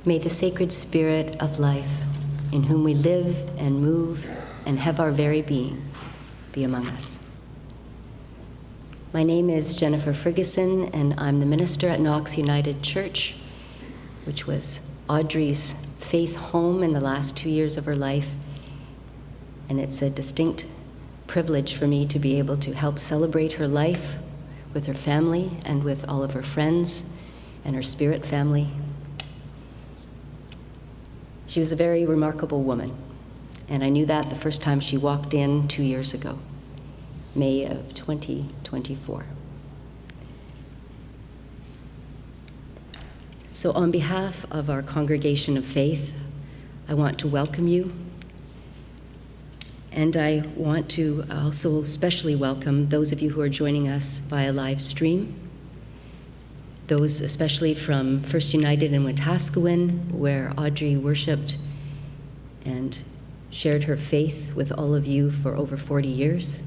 May the sacred spirit of life, in whom we live and move and have our very being, be among us. My name is Jennifer Ferguson, and I'm the minister at Knox United Church, which was Audrey's faith home in the last 2 years of her life. And it's a distinct privilege for me to be able to help celebrate her life with her family and with all of her friends and her spirit family. She was a very remarkable woman, and I knew that the first time she walked in 2 years ago, May of 2024. So on behalf of our congregation of faith, I want to welcome you, and I want to also especially welcome those of you who are joining us via live stream, those especially from First United in Wetaskiwin, where Audrey worshiped and shared her faith with all of you for over 40 years.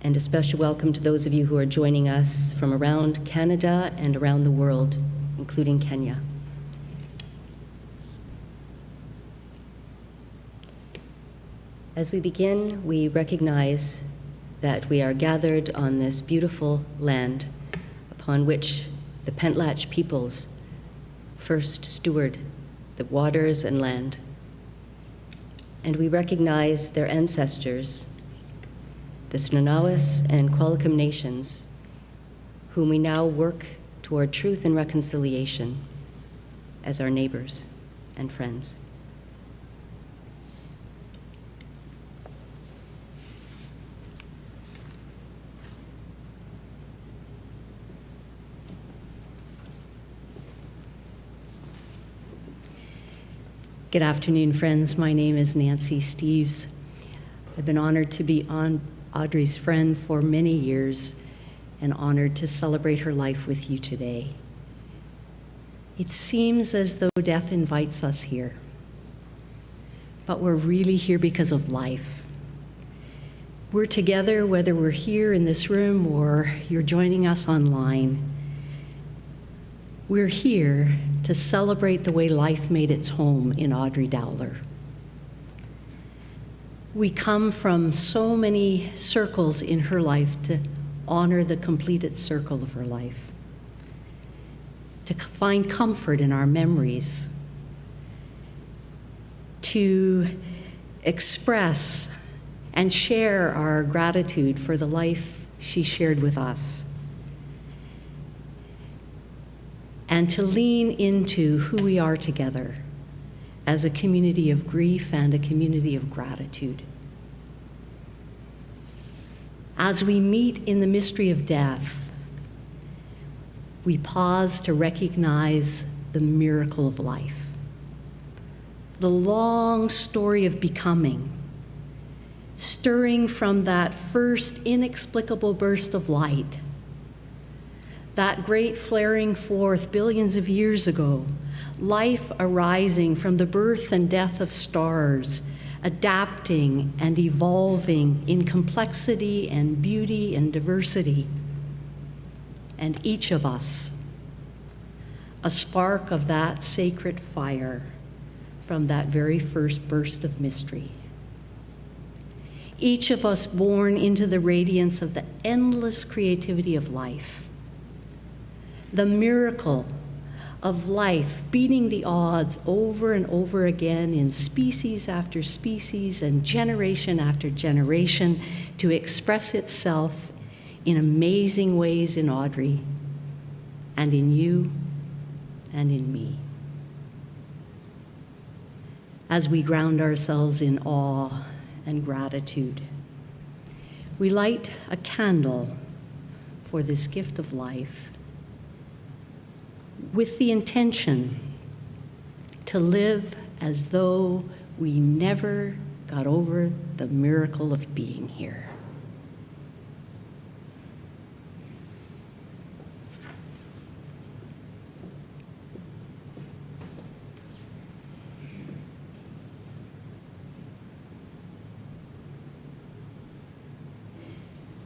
And a special welcome to those of you who are joining us from around Canada and around the world, including Kenya. As we begin, we recognize that we are gathered on this beautiful land upon which the Pentlatch peoples first steward the waters and land. And we recognize their ancestors, the Snunawis and Qualicum nations, whom we now work toward truth and reconciliation as our neighbors and friends. Good afternoon, friends. My name is Nancy Steves. I've been honored to be Audrey's friend for many years and honored to celebrate her life with you today. It seems as though death invites us here, but we're really here because of life. We're together, whether we're here in this room or you're joining us online. We're here to celebrate the way life made its home in Audrey Dowler. We come from so many circles in her life to honor the completed circle of her life, to find comfort in our memories, to express and share our gratitude for the life she shared with us. and to lean into who we are together as a community of grief and a community of gratitude. As we meet in the mystery of death, we pause to recognize the miracle of life, the long story of becoming, stirring from that first inexplicable burst of light, that great flaring forth billions of years ago, life arising from the birth and death of stars, adapting and evolving in complexity and beauty and diversity. And each of us, a spark of that sacred fire from that very first burst of mystery. Each of us born into the radiance of the endless creativity of life, the miracle of life beating the odds over and over again in species after species and generation after generation to express itself in amazing ways in Audrey and in you and in me. As we ground ourselves in awe and gratitude, we light a candle for this gift of life with the intention to live as though we never got over the miracle of being here.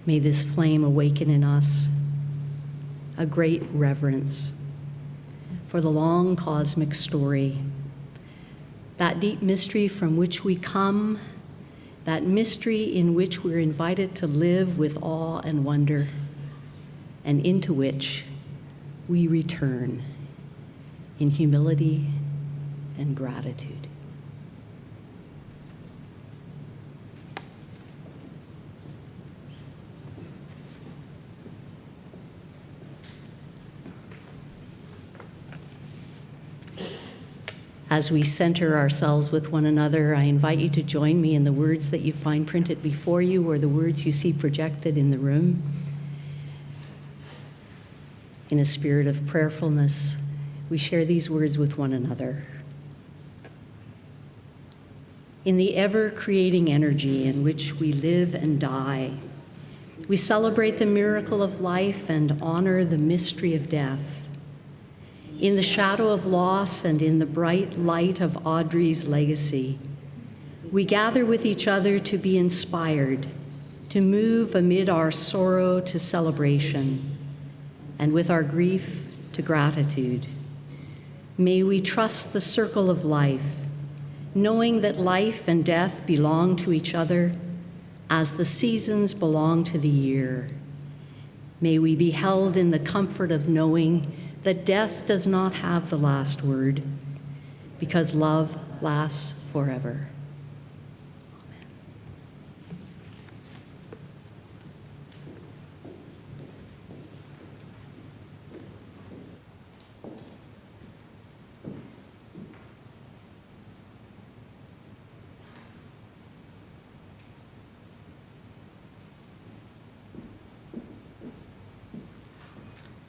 May this flame awaken in us a great reverence for the long cosmic story, that deep mystery from which we come, that mystery in which we're invited to live with awe and wonder, and into which we return in humility and gratitude. As we center ourselves with one another, I invite you to join me in the words that you find printed before you or the words you see projected in the room. In a spirit of prayerfulness, we share these words with one another. In the ever-creating energy in which we live and die, we celebrate the miracle of life and honor the mystery of death. In the shadow of loss and in the bright light of Audrey's legacy, we gather with each other to be inspired, to move amid our sorrow to celebration, and with our grief to gratitude. May we trust the circle of life, knowing that life and death belong to each other as the seasons belong to the year. May we be held in the comfort of knowing that death does not have the last word, because love lasts forever.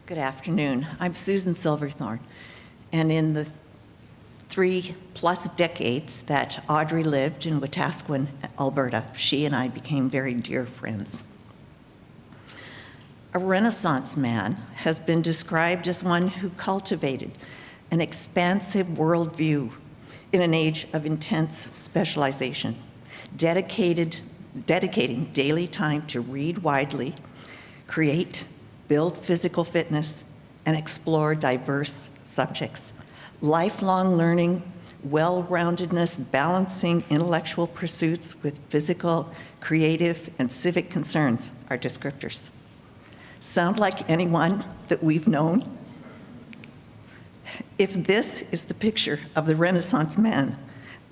Good afternoon. I'm Susan Silverthorne, and in the 3+ decades that Audrey lived in Wetaskiwin, Alberta, she and I became very dear friends. A Renaissance man has been described as one who cultivated an expansive worldview in an age of intense specialization, dedicating daily time to read widely, create, build physical fitness, and explore diverse subjects. Lifelong learning, well-roundedness, balancing intellectual pursuits with physical, creative, and civic concerns are descriptors. Sound like anyone that we've known? If this is the picture of the Renaissance man,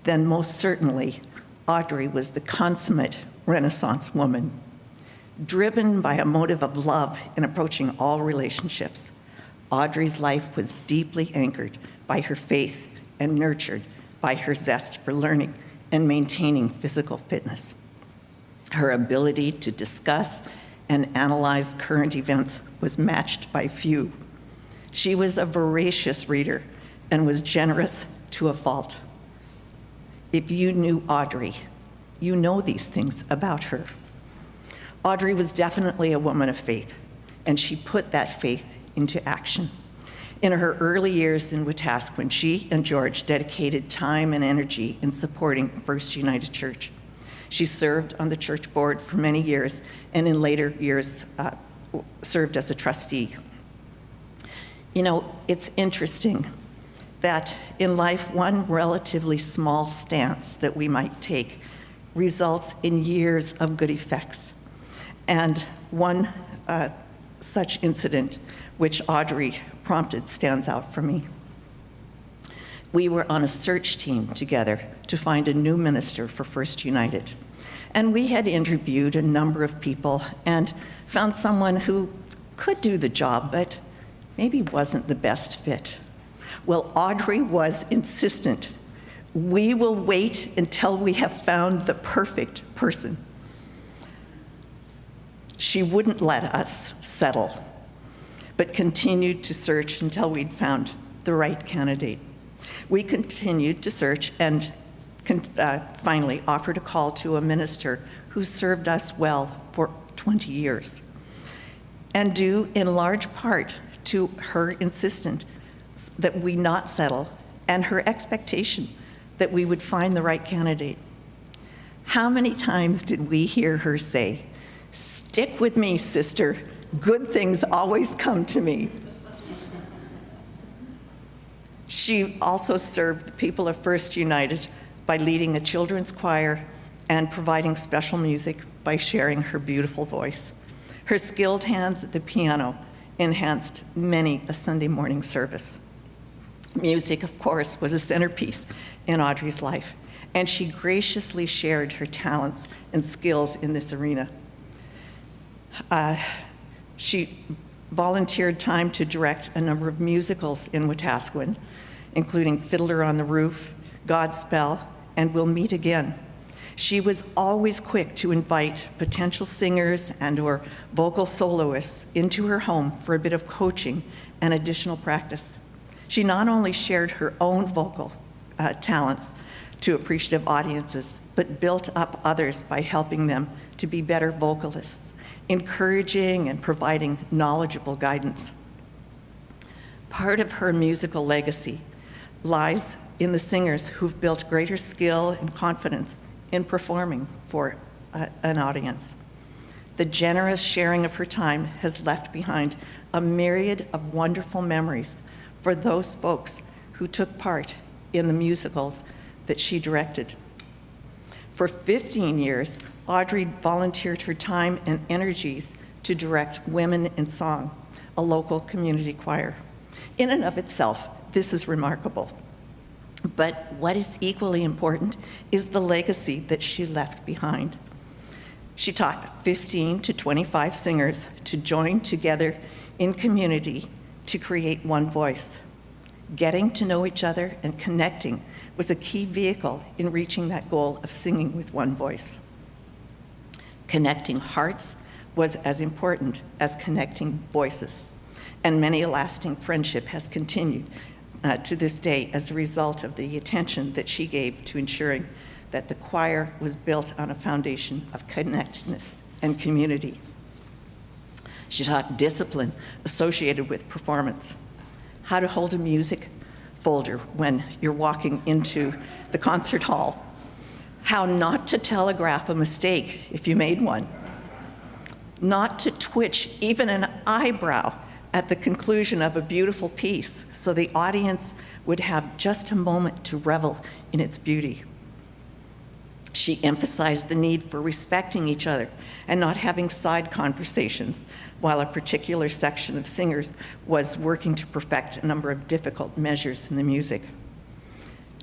then most certainly Audrey was the consummate Renaissance woman. Driven by a motive of love in approaching all relationships, Audrey's life was deeply anchored by her faith and nurtured by her zest for learning and maintaining physical fitness. Her ability to discuss and analyze current events was matched by few. She was a voracious reader and was generous to a fault. If you knew Audrey, you know these things about her. Audrey was definitely a woman of faith, and she put that faith into action. In her early years in Wetaskiwin, she and George dedicated time and energy in supporting First United Church. She served on the church board for many years, and in later years served as a trustee. You know, it's interesting that in life, one relatively small stance that we might take results in years of good effects. And one such incident, which Audrey prompted, stands out for me. We were on a search team together to find a new minister for First United. And we had interviewed a number of people and found someone who could do the job, but maybe wasn't the best fit. Well, Audrey was insistent. We will wait until we have found the perfect person. She wouldn't let us settle, but continued to search until we'd found the right candidate. We continued to search and finally offered a call to a minister who served us well for 20 years. And due in large part to her insistence that we not settle and her expectation that we would find the right candidate. How many times did we hear her say, "Stick with me, sister. Good things always come to me." She also served the people of First United by leading a children's choir and providing special music by sharing her beautiful voice. Her skilled hands at the piano enhanced many a Sunday morning service. Music, of course, was a centerpiece in Audrey's life, and she graciously shared her talents and skills in this arena. She volunteered time to direct a number of musicals in Wetaskiwin, including Fiddler on the Roof, Godspell, and We'll Meet Again. She was always quick to invite potential singers and/or vocal soloists into her home for a bit of coaching and additional practice. She not only shared her own vocal talents to appreciative audiences, but built up others by helping them to be better vocalists, encouraging and providing knowledgeable guidance. Part of her musical legacy lies in the singers who've built greater skill and confidence in performing for an audience. The generous sharing of her time has left behind a myriad of wonderful memories for those folks who took part in the musicals that she directed. For 15 years, Audrey volunteered her time and energies to direct Women in Song, a local community choir. In and of itself, this is remarkable. But what is equally important is the legacy that she left behind. She taught 15 to 25 singers to join together in community to create one voice. Getting to know each other and connecting was a key vehicle in reaching that goal of singing with one voice. Connecting hearts was as important as connecting voices, and many a lasting friendship has continued to this day as a result of the attention that she gave to ensuring that the choir was built on a foundation of connectedness and community. She taught discipline associated with performance, how to hold a music folder when you're walking into the concert hall, how not to telegraph a mistake if you made one, not to twitch even an eyebrow at the conclusion of a beautiful piece so the audience would have just a moment to revel in its beauty. She emphasized the need for respecting each other and not having side conversations while a particular section of singers was working to perfect a number of difficult measures in the music.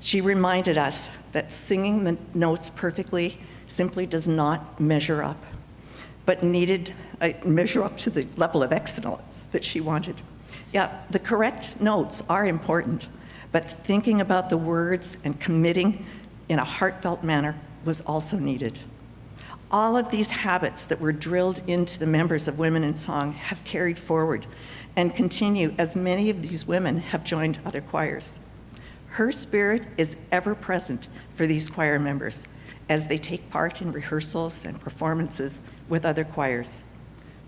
She reminded us that singing the notes perfectly simply does not measure up, but needed measure up to the level of excellence that she wanted. Yeah, the correct notes are important, but thinking about the words and committing in a heartfelt manner was also needed. All of these habits that were drilled into the members of Women in Song have carried forward and continue as many of these women have joined other choirs. Her spirit is ever present for these choir members as they take part in rehearsals and performances with other choirs.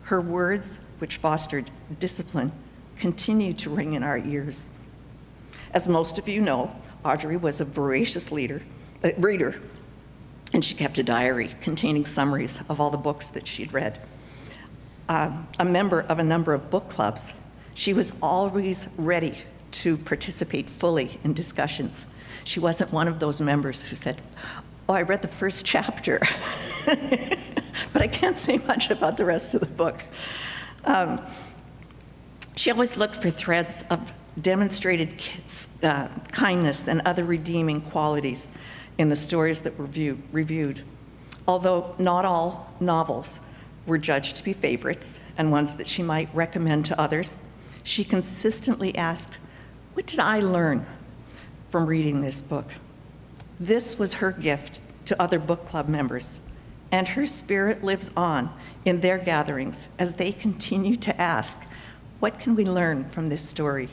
Her words, which fostered discipline, continue to ring in our ears. As most of you know, Audrey was a voracious reader, and she kept a diary containing summaries of all the books that she'd read. A member of a number of book clubs, she was always ready to participate fully in discussions. She wasn't one of those members who said, "Oh, I read the first chapter, but I can't say much about the rest of the book." She always looked for threads of demonstrated kindness and other redeeming qualities in the stories that were reviewed. Although not all novels were judged to be favorites and ones that she might recommend to others, she consistently asked, "What did I learn from reading this book?" This was her gift to other book club members, and her spirit lives on in their gatherings as they continue to ask, "What can we learn from this story?"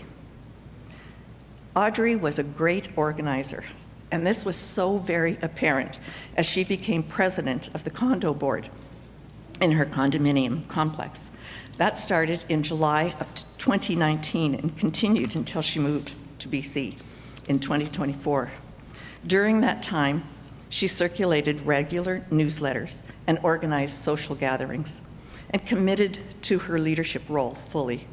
Audrey was a great organizer, and this was so very apparent as she became president of the condo board in her condominium complex. That started in July of 2019 and continued until she moved to BC in 2024. During that time, she circulated regular newsletters and organized social gatherings and committed to her leadership role fully.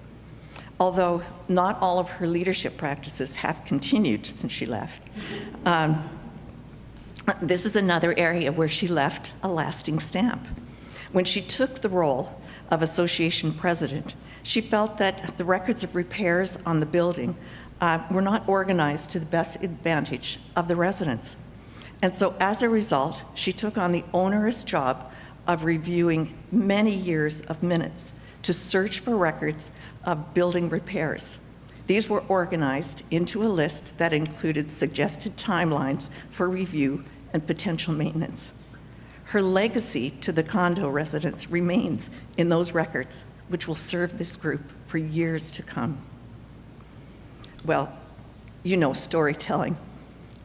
Although not all of her leadership practices have continued since she left. This is another area where she left a lasting stamp. When she took the role of association president, she felt that the records of repairs on the building were not organized to the best advantage of the residents. And so as a result, she took on the onerous job of reviewing many years of minutes to search for records of building repairs. These were organized into a list that included suggested timelines for review and potential maintenance. Her legacy to the condo residents remains in those records, which will serve this group for years to come. Well, you know, storytelling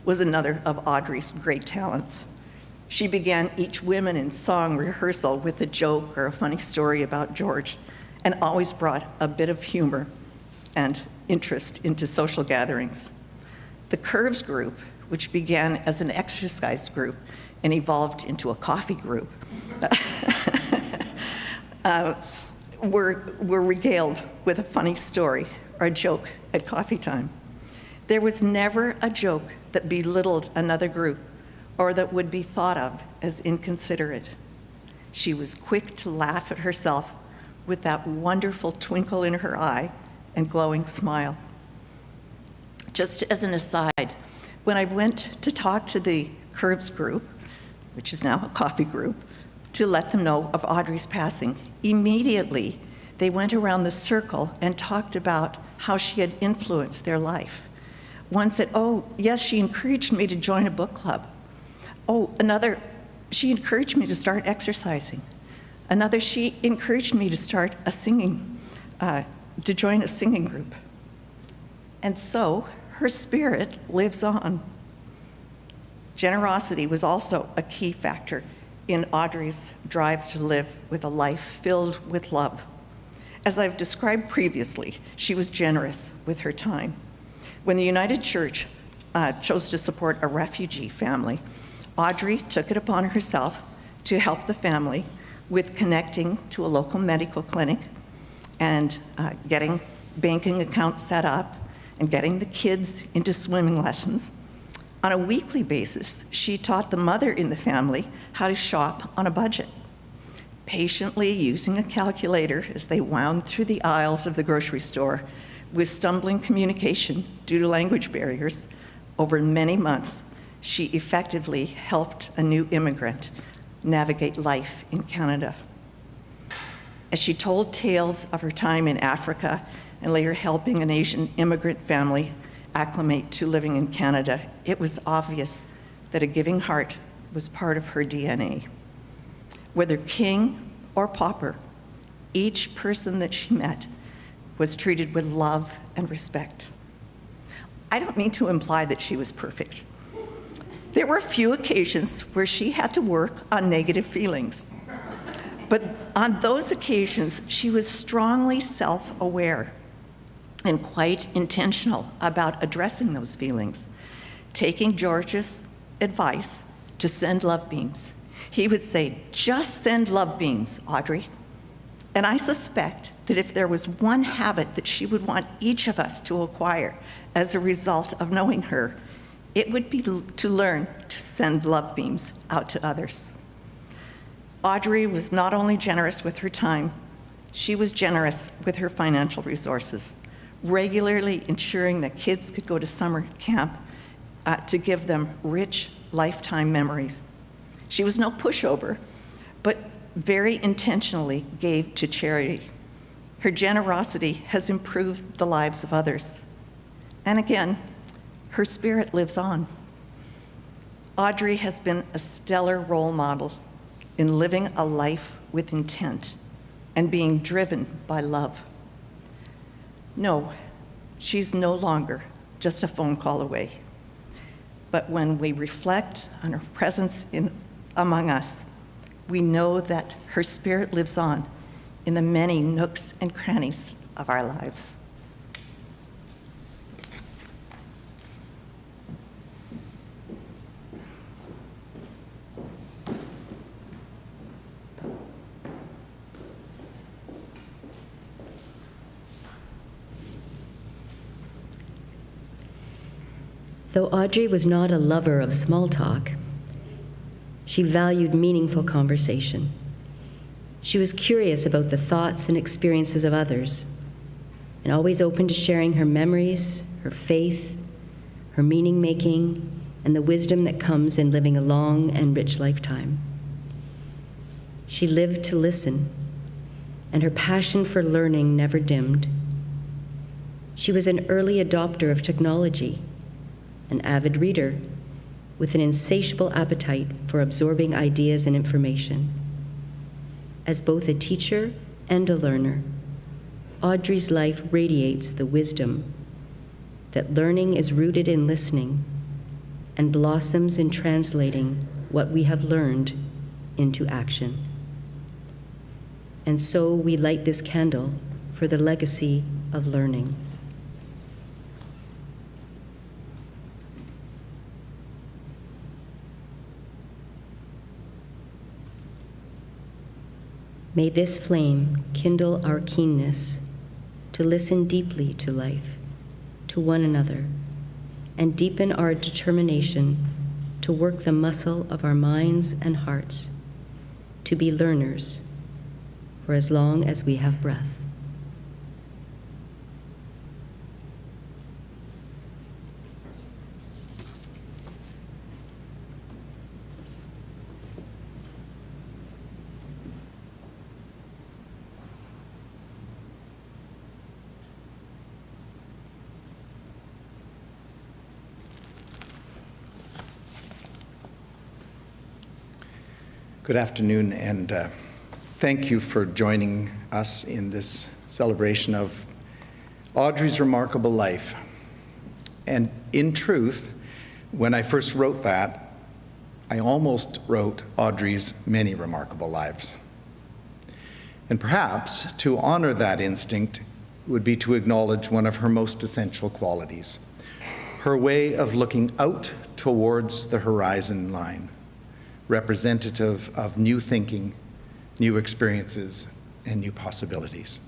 was another of Audrey's great talents. She began each Women in Song rehearsal with a joke or a funny story about George, and always brought a bit of humor and interest into social gatherings. The Curves group, which began as an exercise group and evolved into a coffee group, were regaled with a funny story or a joke at coffee time. There was never a joke that belittled another group or that would be thought of as inconsiderate. She was quick to laugh at herself with that wonderful twinkle in her eye and glowing smile. Just as an aside, when I went to talk to the Curves group, which is now a coffee group, to let them know of Audrey's passing, immediately they went around the circle and talked about how she had influenced their life. One said, "Oh, yes, she encouraged me to join a book club." Oh, another, "She encouraged me to start exercising." Another, "She encouraged me to start a singing, to join a singing group." And so her spirit lives on. Generosity was also a key factor in Audrey's drive to live with a life filled with love. As I've described previously, she was generous with her time. When the United Church chose to support a refugee family, Audrey took it upon herself to help the family with connecting to a local medical clinic and getting banking accounts set up and getting the kids into swimming lessons. On a weekly basis, she taught the mother in the family how to shop on a budget, patiently using a calculator as they wound through the aisles of the grocery store with stumbling communication due to language barriers. Over many months, she effectively helped a new immigrant navigate life in Canada. As she told tales of her time in Africa and later helping an Asian immigrant family acclimate to living in Canada, it was obvious that a giving heart was part of her DNA. Whether king or pauper, each person that she met was treated with love and respect. I don't mean to imply that she was perfect. There were a few occasions where she had to work on negative feelings. But on those occasions, she was strongly self-aware and quite intentional about addressing those feelings. Taking George's advice to send love beams, he would say, "Just send love beams, Audrey." And I suspect that if there was one habit that she would want each of us to acquire as a result of knowing her, it would be to learn to send love beams out to others. Audrey was not only generous with her time, she was generous with her financial resources, regularly ensuring that kids could go to summer camp to give them rich lifetime memories. She was no pushover, but very intentionally gave to charity. Her generosity has improved the lives of others. And again, her spirit lives on. Audrey has been a stellar role model in living a life with intent and being driven by love. No, she's no longer just a phone call away. But when we reflect on her presence among us, we know that her spirit lives on in the many nooks and crannies of our lives. Though Audrey was not a lover of small talk, she valued meaningful conversation. She was curious about the thoughts and experiences of others, and always open to sharing her memories, her faith, her meaning-making, and the wisdom that comes in living a long and rich lifetime. She lived to listen, and her passion for learning never dimmed. She was an early adopter of technology, an avid reader with an insatiable appetite for absorbing ideas and information. As both a teacher and a learner, Audrey's life radiates the wisdom that learning is rooted in listening and blossoms in translating what we have learned into action. And so we light this candle for the legacy of learning. May this flame kindle our keenness to listen deeply to life, to one another, and deepen our determination to work the muscle of our minds and hearts, to be learners for as long as we have breath. Good afternoon, and thank you for joining us in this celebration of Audrey's remarkable life. And in truth, when I first wrote that, I almost wrote Audrey's many remarkable lives. And perhaps to honor that instinct would be to acknowledge one of her most essential qualities, her way of looking out towards the horizon line, representative of new thinking, new experiences, and new possibilities.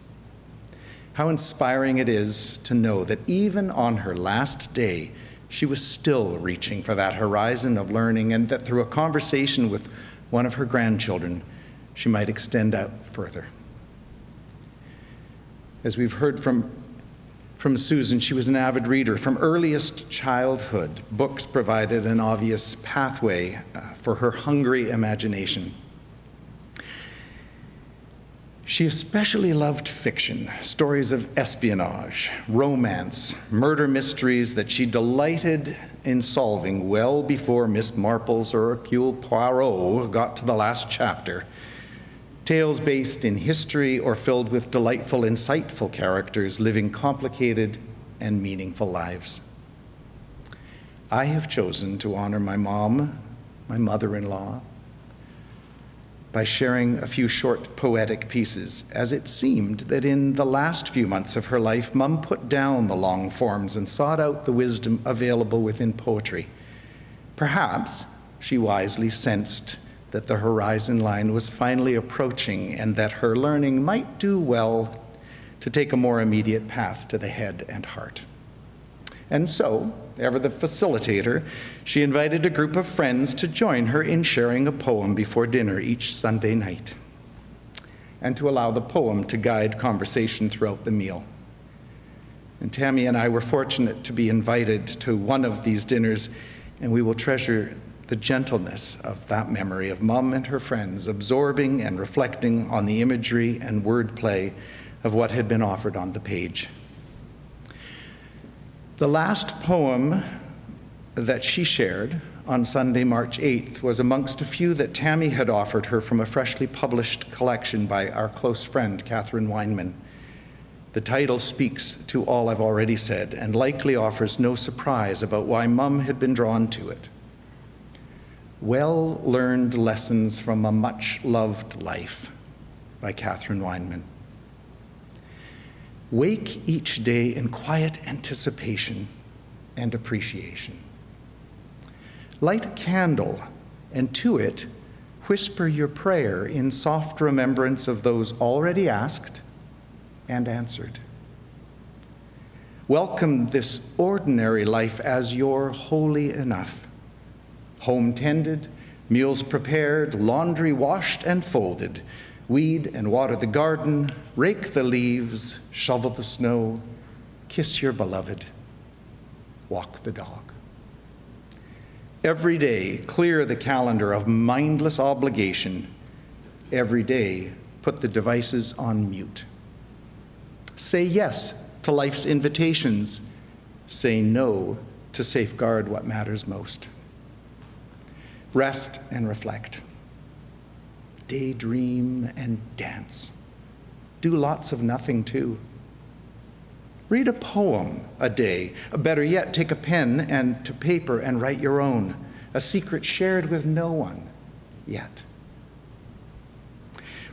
How inspiring it is to know that even on her last day, she was still reaching for that horizon of learning, and that through a conversation with one of her grandchildren, she might extend out further. As we've heard from Susan, she was an avid reader. From earliest childhood, books provided an obvious pathway for her hungry imagination. She especially loved fiction, stories of espionage, romance, murder mysteries that she delighted in solving well before Miss Marples or Hercule Poirot got to the last chapter. Tales based in history or filled with delightful, insightful characters living complicated and meaningful lives. I have chosen to honor my mom, my mother-in-law, by sharing a few short poetic pieces, as it seemed that in the last few months of her life, Mum put down the long forms and sought out the wisdom available within poetry. Perhaps she wisely sensed that the horizon line was finally approaching and that her learning might do well to take a more immediate path to the head and heart. And so, ever the facilitator, she invited a group of friends to join her in sharing a poem before dinner each Sunday night, and to allow the poem to guide conversation throughout the meal. And Tammy and I were fortunate to be invited to one of these dinners, and we will treasure the gentleness of that memory of Mum and her friends absorbing and reflecting on the imagery and wordplay of what had been offered on the page. The last poem that she shared on Sunday, March 8th, was amongst a few that Tammy had offered her from a freshly published collection by our close friend, Catherine Weinman. The title speaks to all I've already said and likely offers no surprise about why Mum had been drawn to it. Well-Learned Lessons from a Much-Loved Life by Catherine Weinman. Wake each day in quiet anticipation and appreciation. Light a candle, and to it, whisper your prayer in soft remembrance of those already asked and answered. Welcome this ordinary life as your holy enough. Home tended, meals prepared, laundry washed and folded, weed and water the garden, rake the leaves, shovel the snow, kiss your beloved, walk the dog. Every day, clear the calendar of mindless obligation. Every day, put the devices on mute. Say yes to life's invitations. Say no to safeguard what matters most. Rest and reflect. Daydream and dance. Do lots of nothing too. Read a poem a day. Better yet, take a pen and to paper and write your own, a secret shared with no one yet.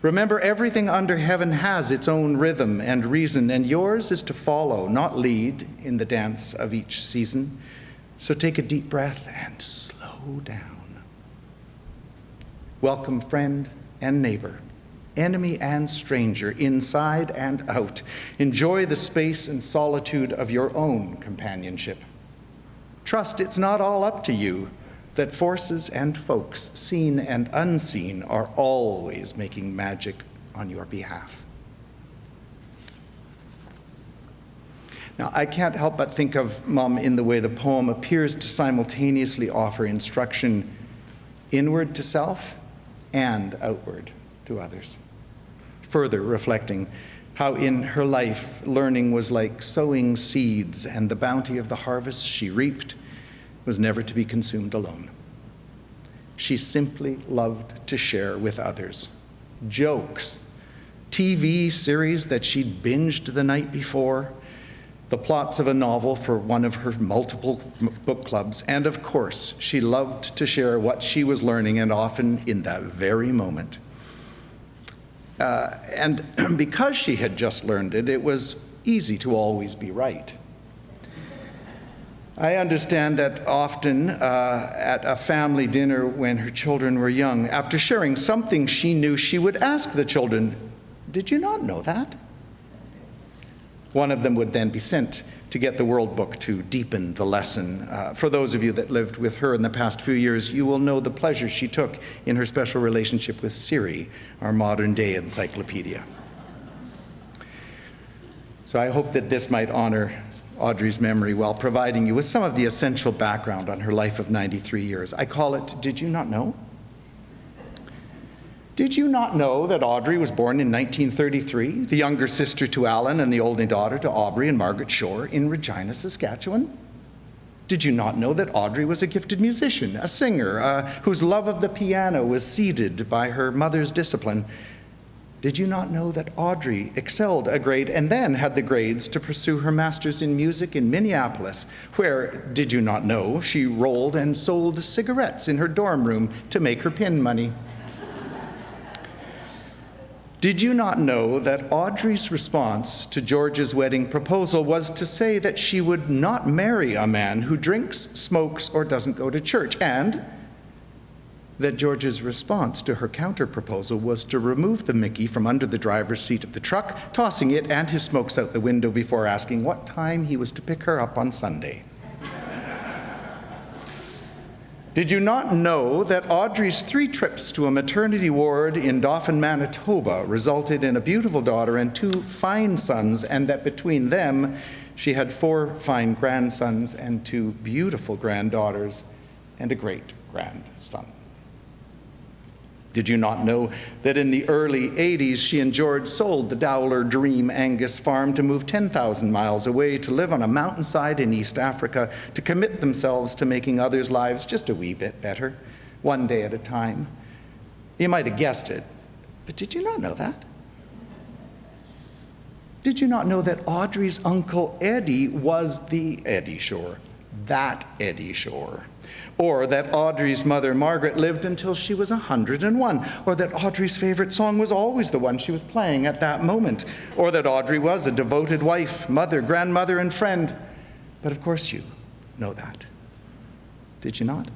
Remember, everything under heaven has its own rhythm and reason, and yours is to follow, not lead, in the dance of each season. So take a deep breath and slow down. Welcome friend and neighbor, enemy and stranger, inside and out. Enjoy the space and solitude of your own companionship. Trust it's not all up to you, that forces and folks, seen and unseen, are always making magic on your behalf. Now, I can't help but think of Mum in the way the poem appears to simultaneously offer instruction inward to self and outward to others. Further reflecting how in her life learning was like sowing seeds, and the bounty of the harvest she reaped was never to be consumed alone. She simply loved to share with others jokes, TV series that she'd binged the night before, the plots of a novel for one of her multiple book clubs, and of course, she loved to share what she was learning, and often in that very moment. And because she had just learned it, it was easy to always be right. I understand that often at a family dinner when her children were young, after sharing something she knew, she would ask the children, "Did you not know that?" One of them would then be sent to get the World Book to deepen the lesson. For those of you that lived with her in the past few years, you will know the pleasure she took in her special relationship with Siri, our modern-day encyclopedia. So I hope that this might honor Audrey's memory while providing you with some of the essential background on her life of 93 years. I call it, "Did you not know?" Did you not know that Audrey was born in 1933, the younger sister to Alan and the only daughter to Aubrey and Margaret Shore in Regina, Saskatchewan? Did you not know that Audrey was a gifted musician, a singer, whose love of the piano was seeded by her mother's discipline? Did you not know that Audrey excelled a grade and then had the grades to pursue her master's in music in Minneapolis, where, did you not know, she rolled and sold cigarettes in her dorm room to make her pin money? Did you not know that Audrey's response to George's wedding proposal was to say that she would not marry a man who drinks, smokes, or doesn't go to church, and that George's response to her counter-proposal was to remove the Mickey from under the driver's seat of the truck, tossing it and his smokes out the window before asking what time he was to pick her up on Sunday? Did you not know that Audrey's 3 trips to a maternity ward in Dauphin, Manitoba resulted in a beautiful daughter and 2 fine sons, and that between them she had 4 fine grandsons and 2 beautiful granddaughters and a great-grandson? Did you not know that in the early 80s she and George sold the Dowler Dream Angus farm to move 10,000 miles away to live on a mountainside in East Africa, to commit themselves to making others' lives just a wee bit better, one day at a time? You might have guessed it, but did you not know that? Did you not know that Audrey's uncle Eddie was the Eddie Shore, that Eddie Shore? Or that Audrey's mother, Margaret, lived until she was 101. Or that Audrey's favorite song was always the one she was playing at that moment. Or that Audrey was a devoted wife, mother, grandmother, and friend. But of course you know that. Did you not?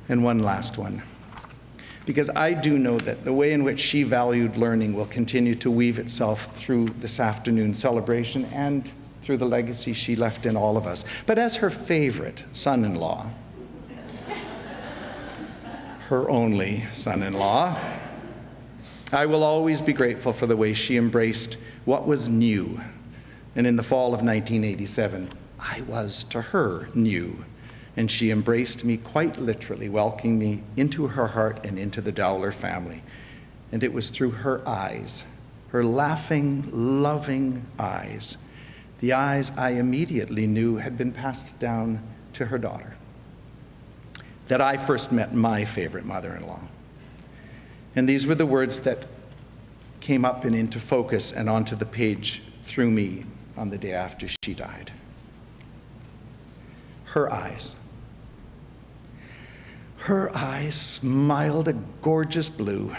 And one last one. Because I do know that the way in which she valued learning will continue to weave itself through this afternoon's celebration and through the legacy she left in all of us. But as her favorite son-in-law, her only son-in-law, I will always be grateful for the way she embraced what was new. And in the fall of 1987, I was to her new. And she embraced me quite literally, welcoming me into her heart and into the Dowler family. And it was through her eyes, her laughing, loving eyes, the eyes I immediately knew had been passed down to her daughter, that I first met my favorite mother-in-law. And these were the words that came up and into focus and onto the page through me on the day after she died. Her eyes. Her eyes smiled a gorgeous blue.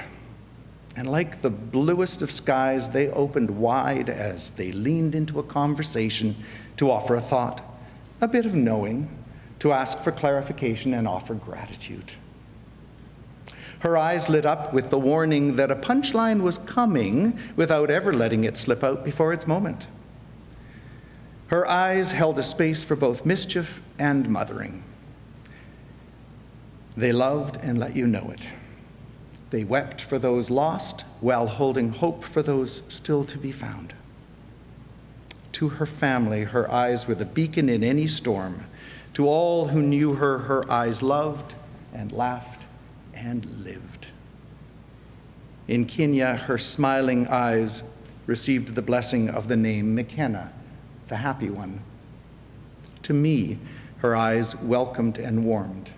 And like the bluest of skies, they opened wide as they leaned into a conversation to offer a thought, a bit of knowing, to ask for clarification and offer gratitude. Her eyes lit up with the warning that a punchline was coming without ever letting it slip out before its moment. Her eyes held a space for both mischief and mothering. They loved and let you know it. They wept for those lost while holding hope for those still to be found. To her family, her eyes were the beacon in any storm. To all who knew her, her eyes loved and laughed and lived. In Kenya, her smiling eyes received the blessing of the name McKenna, the happy one. To me, her eyes welcomed and warmed,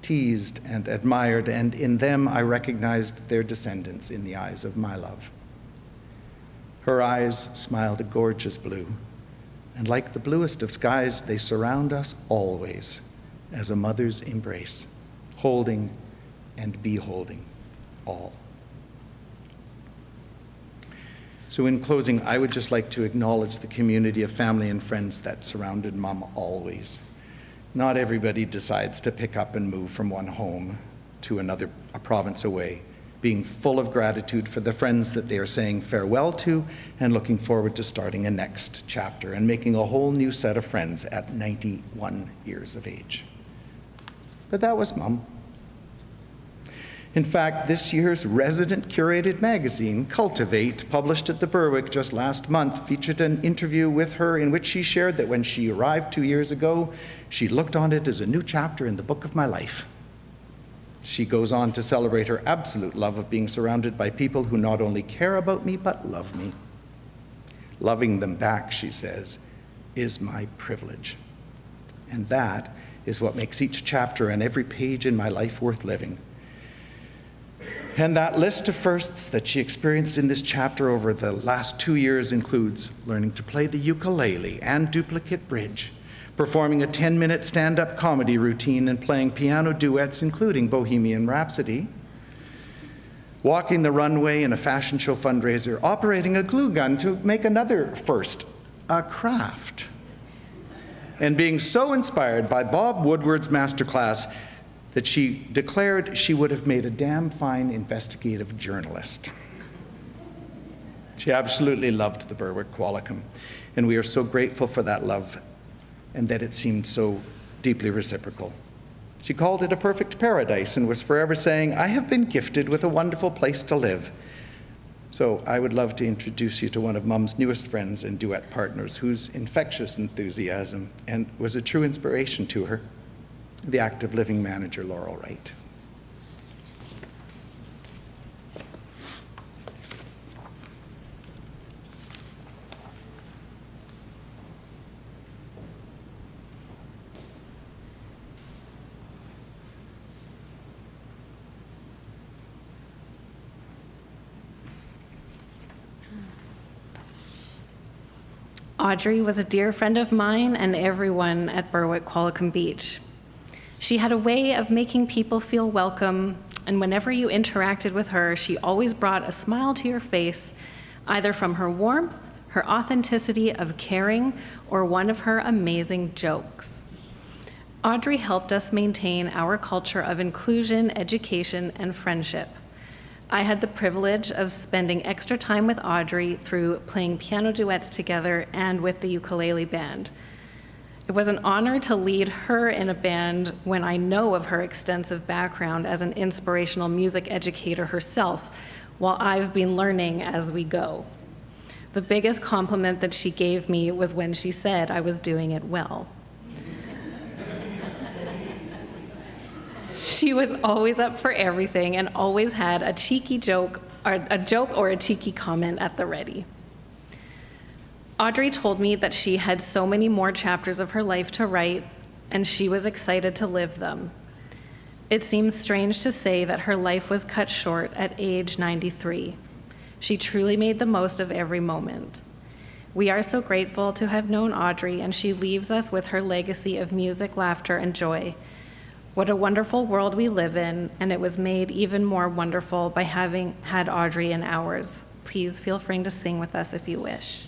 teased and admired, and in them I recognized their descendants in the eyes of my love. Her eyes smiled a gorgeous blue, and like the bluest of skies, they surround us always as a mother's embrace, holding and beholding all. So in closing, I would just like to acknowledge the community of family and friends that surrounded Mom always. Not everybody decides to pick up and move from one home to another, a province away, being full of gratitude for the friends that they are saying farewell to and looking forward to starting a next chapter and making a whole new set of friends at 91 years of age. But that was Mom. In fact, this year's resident curated magazine, Cultivate, published at the Berwick just last month, featured an interview with her in which she shared that when she arrived 2 years ago, she looked on it as a new chapter in the book of my life. She goes on to celebrate her absolute love of being surrounded by people who not only care about me, but love me. Loving them back, she says, is my privilege. And that is what makes each chapter and every page in my life worth living. And that list of firsts that she experienced in this chapter over the last 2 years includes learning to play the ukulele and duplicate bridge, performing a 10-minute stand-up comedy routine and playing piano duets, including Bohemian Rhapsody, walking the runway in a fashion show fundraiser, operating a glue gun to make another first, a craft, and being so inspired by Bob Woodward's masterclass that she declared she would have made a damn fine investigative journalist. She absolutely loved the Berwick-Qualicum, and we are so grateful for that love and that it seemed so deeply reciprocal. She called it a perfect paradise and was forever saying, "I have been gifted with a wonderful place to live." So I would love to introduce you to one of Mum's newest friends and duet partners, whose infectious enthusiasm and was a true inspiration to her, the active living manager, Laurel Wright. Audrey was a dear friend of mine and everyone at Berwick-Qualicum Beach. She had a way of making people feel welcome, and whenever you interacted with her, she always brought a smile to your face, either from her warmth, her authenticity of caring, or one of her amazing jokes. Audrey helped us maintain our culture of inclusion, education, and friendship. I had the privilege of spending extra time with Audrey through playing piano duets together and with the ukulele band. It was an honor to lead her in a band when I know of her extensive background as an inspirational music educator herself, while I've been learning as we go. The biggest compliment that she gave me was when she said I was doing it well. She was always up for everything and always had a joke or a cheeky comment at the ready. Audrey told me that she had so many more chapters of her life to write, and she was excited to live them. It seems strange to say that her life was cut short at age 93. She truly made the most of every moment. We are so grateful to have known Audrey, and she leaves us with her legacy of music, laughter, and joy. What a wonderful world we live in, and it was made even more wonderful by having had Audrey in ours. Please feel free to sing with us if you wish.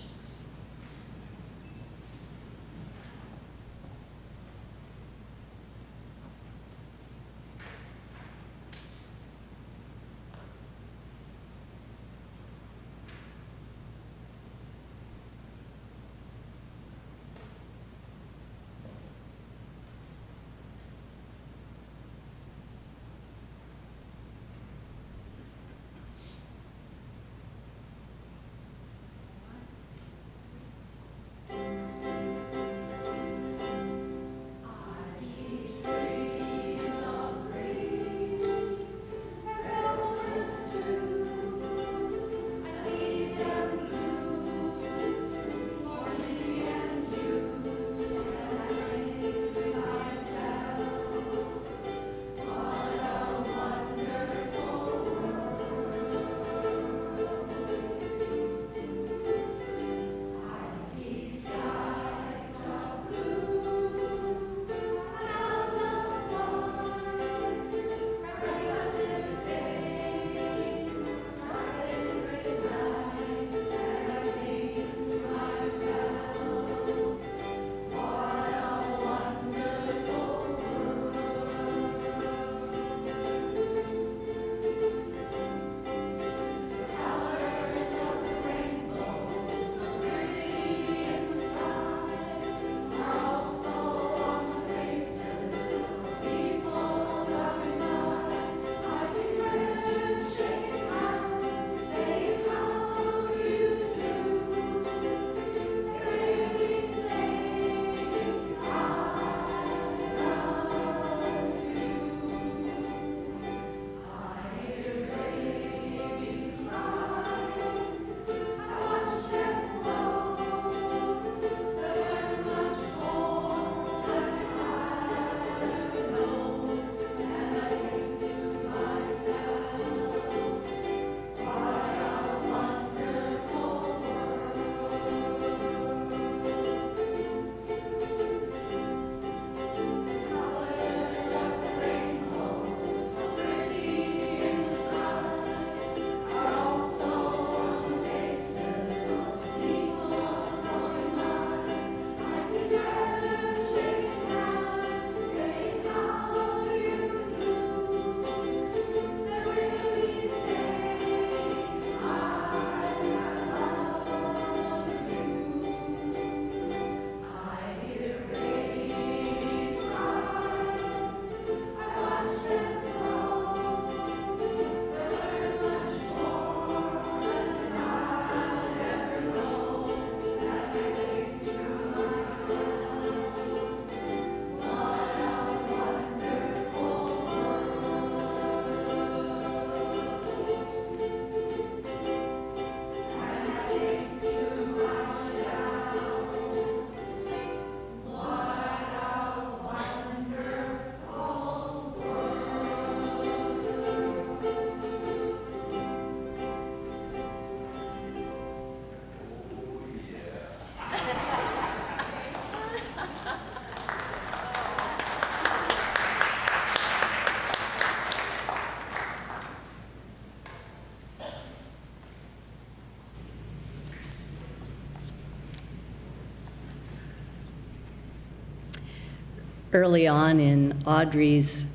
early on in Audrey's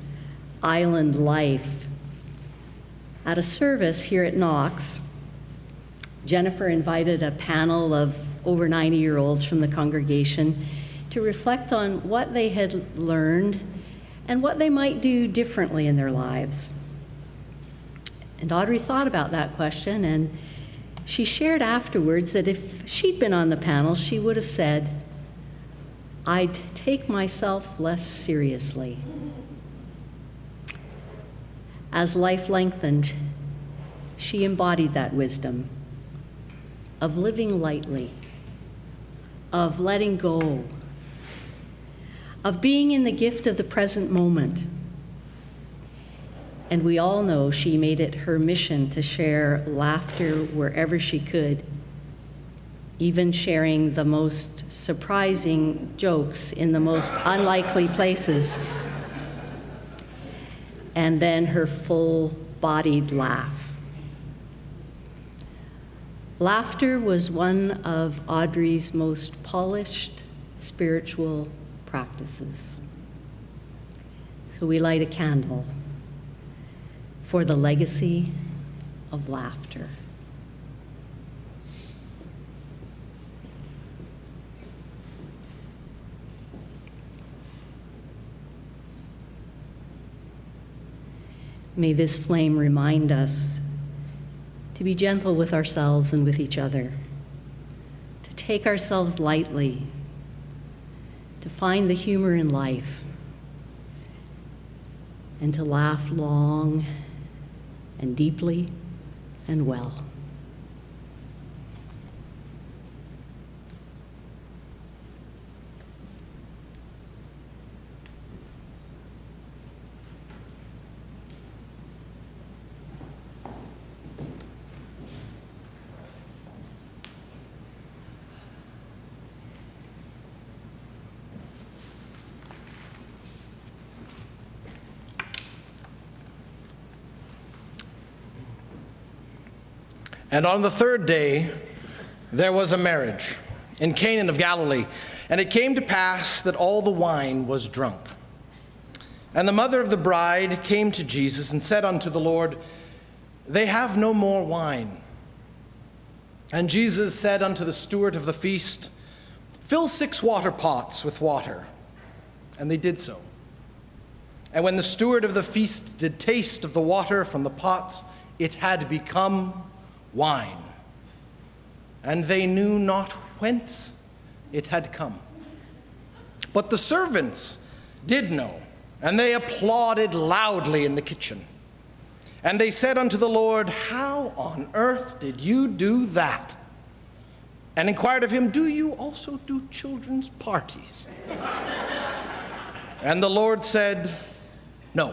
island life, at a service here at Knox, Jennifer invited a panel of over 90-year-olds from the congregation to reflect on what they had learned and what they might do differently in their lives. And Audrey thought about that question, and she shared afterwards that if she'd been on the panel, she would have said, "I'd take myself less seriously." As life lengthened, she embodied that wisdom of living lightly, of letting go, of being in the gift of the present moment. And we all know she made it her mission to share laughter wherever she could, even sharing the most surprising jokes in the most unlikely places. And then her full-bodied laugh. Laughter was one of Audrey's most polished spiritual practices. So we light a candle for the legacy of laughter. May this flame remind us to be gentle with ourselves and with each other, to take ourselves lightly, to find the humor in life, and to laugh long and deeply and well. And on the third day, there was a marriage in Canaan of Galilee, and it came to pass that all the wine was drunk. And the mother of the bride came to Jesus and said unto the Lord, "They have no more wine." And Jesus said unto the steward of the feast, "Fill 6 water pots with water." And they did so. And when the steward of the feast did taste of the water from the pots, it had become wine, and they knew not whence it had come. But the servants did know, and they applauded loudly in the kitchen. And they said unto the Lord, "How on earth did you do that?" And inquired of him, "Do you also do children's parties?" And the Lord said, "No."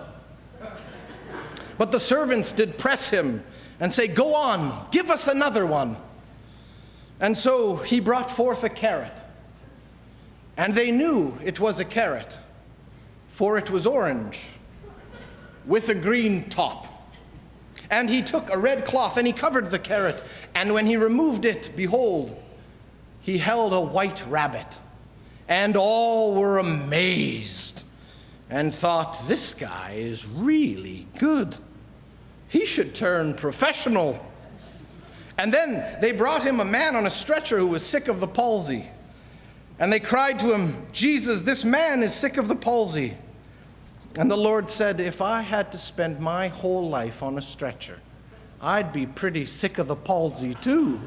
But the servants did press him and say, "Go on, give us another one." And so he brought forth a carrot. And they knew it was a carrot, for it was orange, with a green top. And he took a red cloth, and he covered the carrot. And when he removed it, behold, he held a white rabbit. And all were amazed, and thought, "This guy is really good. He should turn professional." And then they brought him a man on a stretcher who was sick of the palsy. And they cried to him, "Jesus, this man is sick of the palsy." And the Lord said, "If I had to spend my whole life on a stretcher, I'd be pretty sick of the palsy too."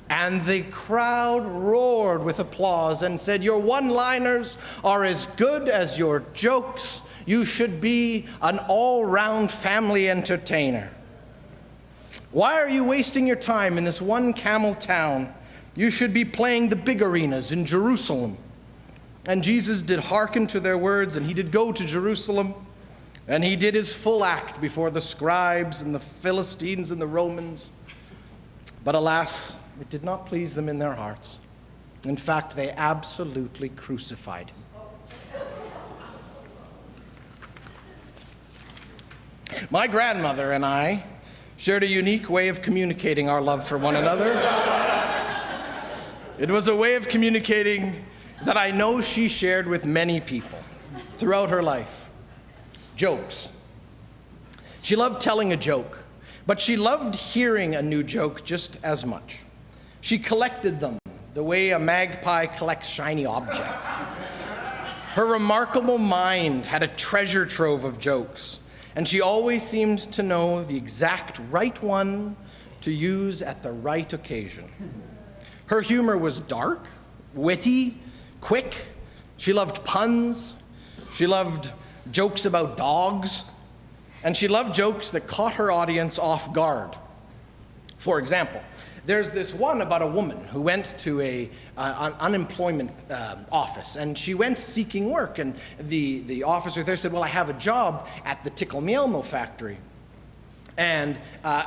And the crowd roared with applause and said, "Your one-liners are as good as your jokes. You should be an all-round family entertainer. Why are you wasting your time in this one camel town? You should be playing the big arenas in Jerusalem." And Jesus did hearken to their words, and he did go to Jerusalem, and he did his full act before the scribes and the Philistines and the Romans. But alas, it did not please them in their hearts. In fact, they absolutely crucified him. My grandmother and I shared a unique way of communicating our love for one another. It was a way of communicating that I know she shared with many people. throughout her life. Jokes. She loved telling a joke, but she loved hearing a new joke just as much. She collected them the way a magpie collects shiny objects. Her remarkable mind had a treasure trove of jokes, and she always seemed to know the exact right one to use at the right occasion. Her humor was dark, witty, quick. She loved puns. She loved jokes about dogs. And she loved jokes that caught her audience off guard. For example, there's this one about a woman who went to an unemployment office, and she went seeking work, and the officer there said, well, I have a job at the Tickle Me Elmo factory. And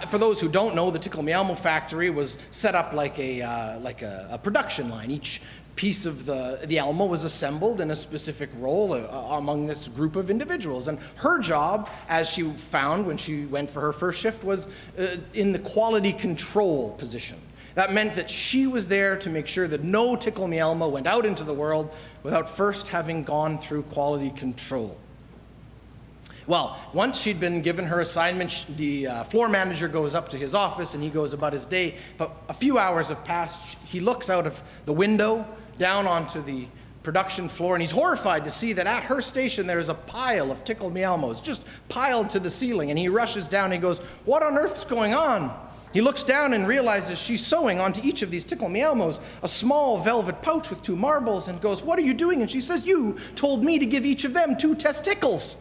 for those who don't know, the Tickle Me Elmo factory was set up like a production line. Each piece of the Elmo was assembled in a specific role among this group of individuals. And her job, as she found when she went for her first shift, was in the quality control position. That meant that she was there to make sure that no Tickle Me Elmo went out into the world without first having gone through quality control. Well, once she'd been given her assignment, the floor manager goes up to his office and he goes about his day. But a few hours have passed. He looks out of the window down onto the production floor, and he's horrified to see that at her station there is a pile of Tickle Me Elmos, just piled to the ceiling. And he rushes down and he goes, what on earth's going on? He looks down and realizes she's sewing onto each of these Tickle Me Elmos a small velvet pouch with 2 marbles, and goes, what are you doing? And she says, you told me to give each of them 2 testicles.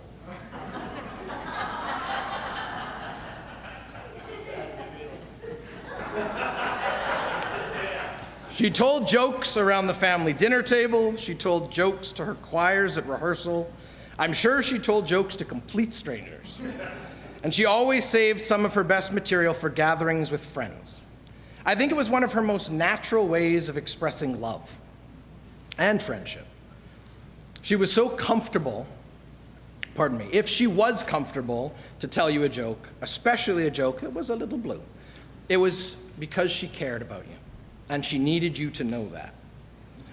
She told jokes around the family dinner table. She told jokes to her choirs at rehearsal. I'm sure she told jokes to complete strangers. And she always saved some of her best material for gatherings with friends. I think it was one of her most natural ways of expressing love and friendship. She was so comfortable, if she was comfortable to tell you a joke, especially a joke that was a little blue, it was because she cared about you. And she needed you to know that.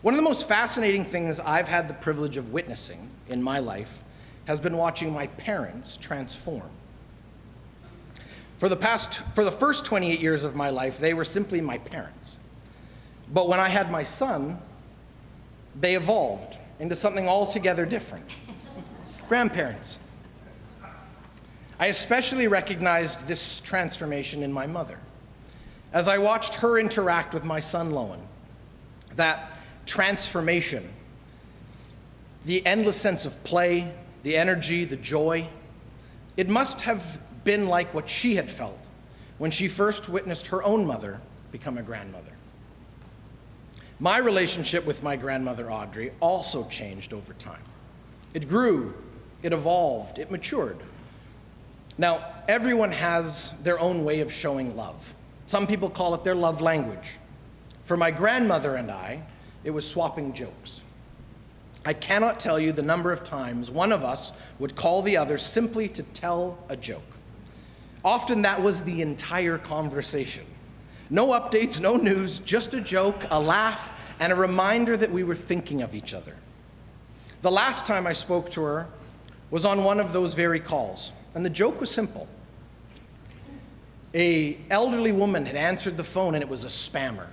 One of the most fascinating things I've had the privilege of witnessing in my life has been watching my parents transform. For the first 28 years of my life, they were simply my parents. But when I had my son, they evolved into something altogether different. Grandparents. I especially recognized this transformation in my mother as I watched her interact with my son, Lowen. That transformation, the endless sense of play, the energy, the joy, it must have been like what she had felt when she first witnessed her own mother become a grandmother. My relationship with my grandmother, Audrey, also changed over time. It grew, it evolved, it matured. Now, everyone has their own way of showing love. Some people call it their love language. For my grandmother and I, it was swapping jokes. I cannot tell you the number of times one of us would call the other simply to tell a joke. Often that was the entire conversation. No updates, no news, just a joke, a laugh, and a reminder that we were thinking of each other. The last time I spoke to her was on one of those very calls, and the joke was simple. An elderly woman had answered the phone, and it was a spammer.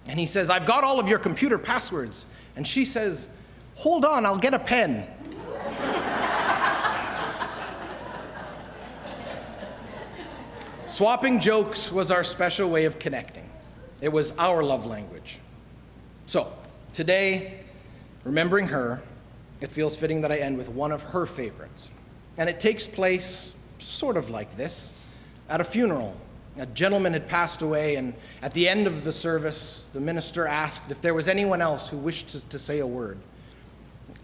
And he says, I've got all of your computer passwords. And she says, hold on, I'll get a pen. Swapping jokes was our special way of connecting. It was our love language. So, today, remembering her, it feels fitting that I end with one of her favorites. And it takes place sort of like this, at a funeral. A gentleman had passed away, and at the end of the service, the minister asked if there was anyone else who wished to say a word.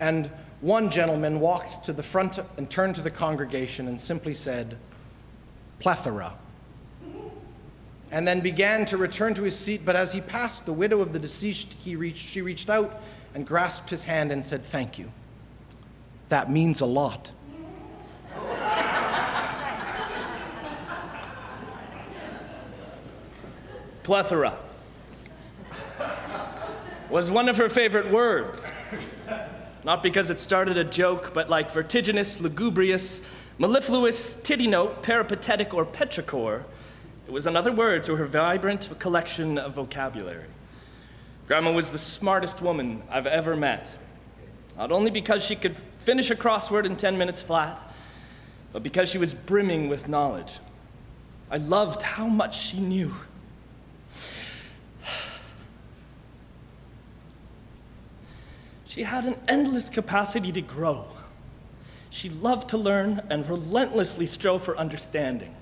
And one gentleman walked to the front and turned to the congregation and simply said, plethora. And then began to return to his seat, but as he passed the widow of the deceased, she reached out and grasped his hand and said, thank you. That means a lot. Plethora was one of her favorite words. not because it started a joke, but like vertiginous, lugubrious, mellifluous, titty-note, peripatetic, or petrichor, it was another word to her vibrant collection of vocabulary. Grandma was the smartest woman I've ever met, not only because she could finish a crossword in 10 minutes flat, but because she was brimming with knowledge. I loved how much she knew. She had an endless capacity to grow. She loved to learn and relentlessly strove for understanding.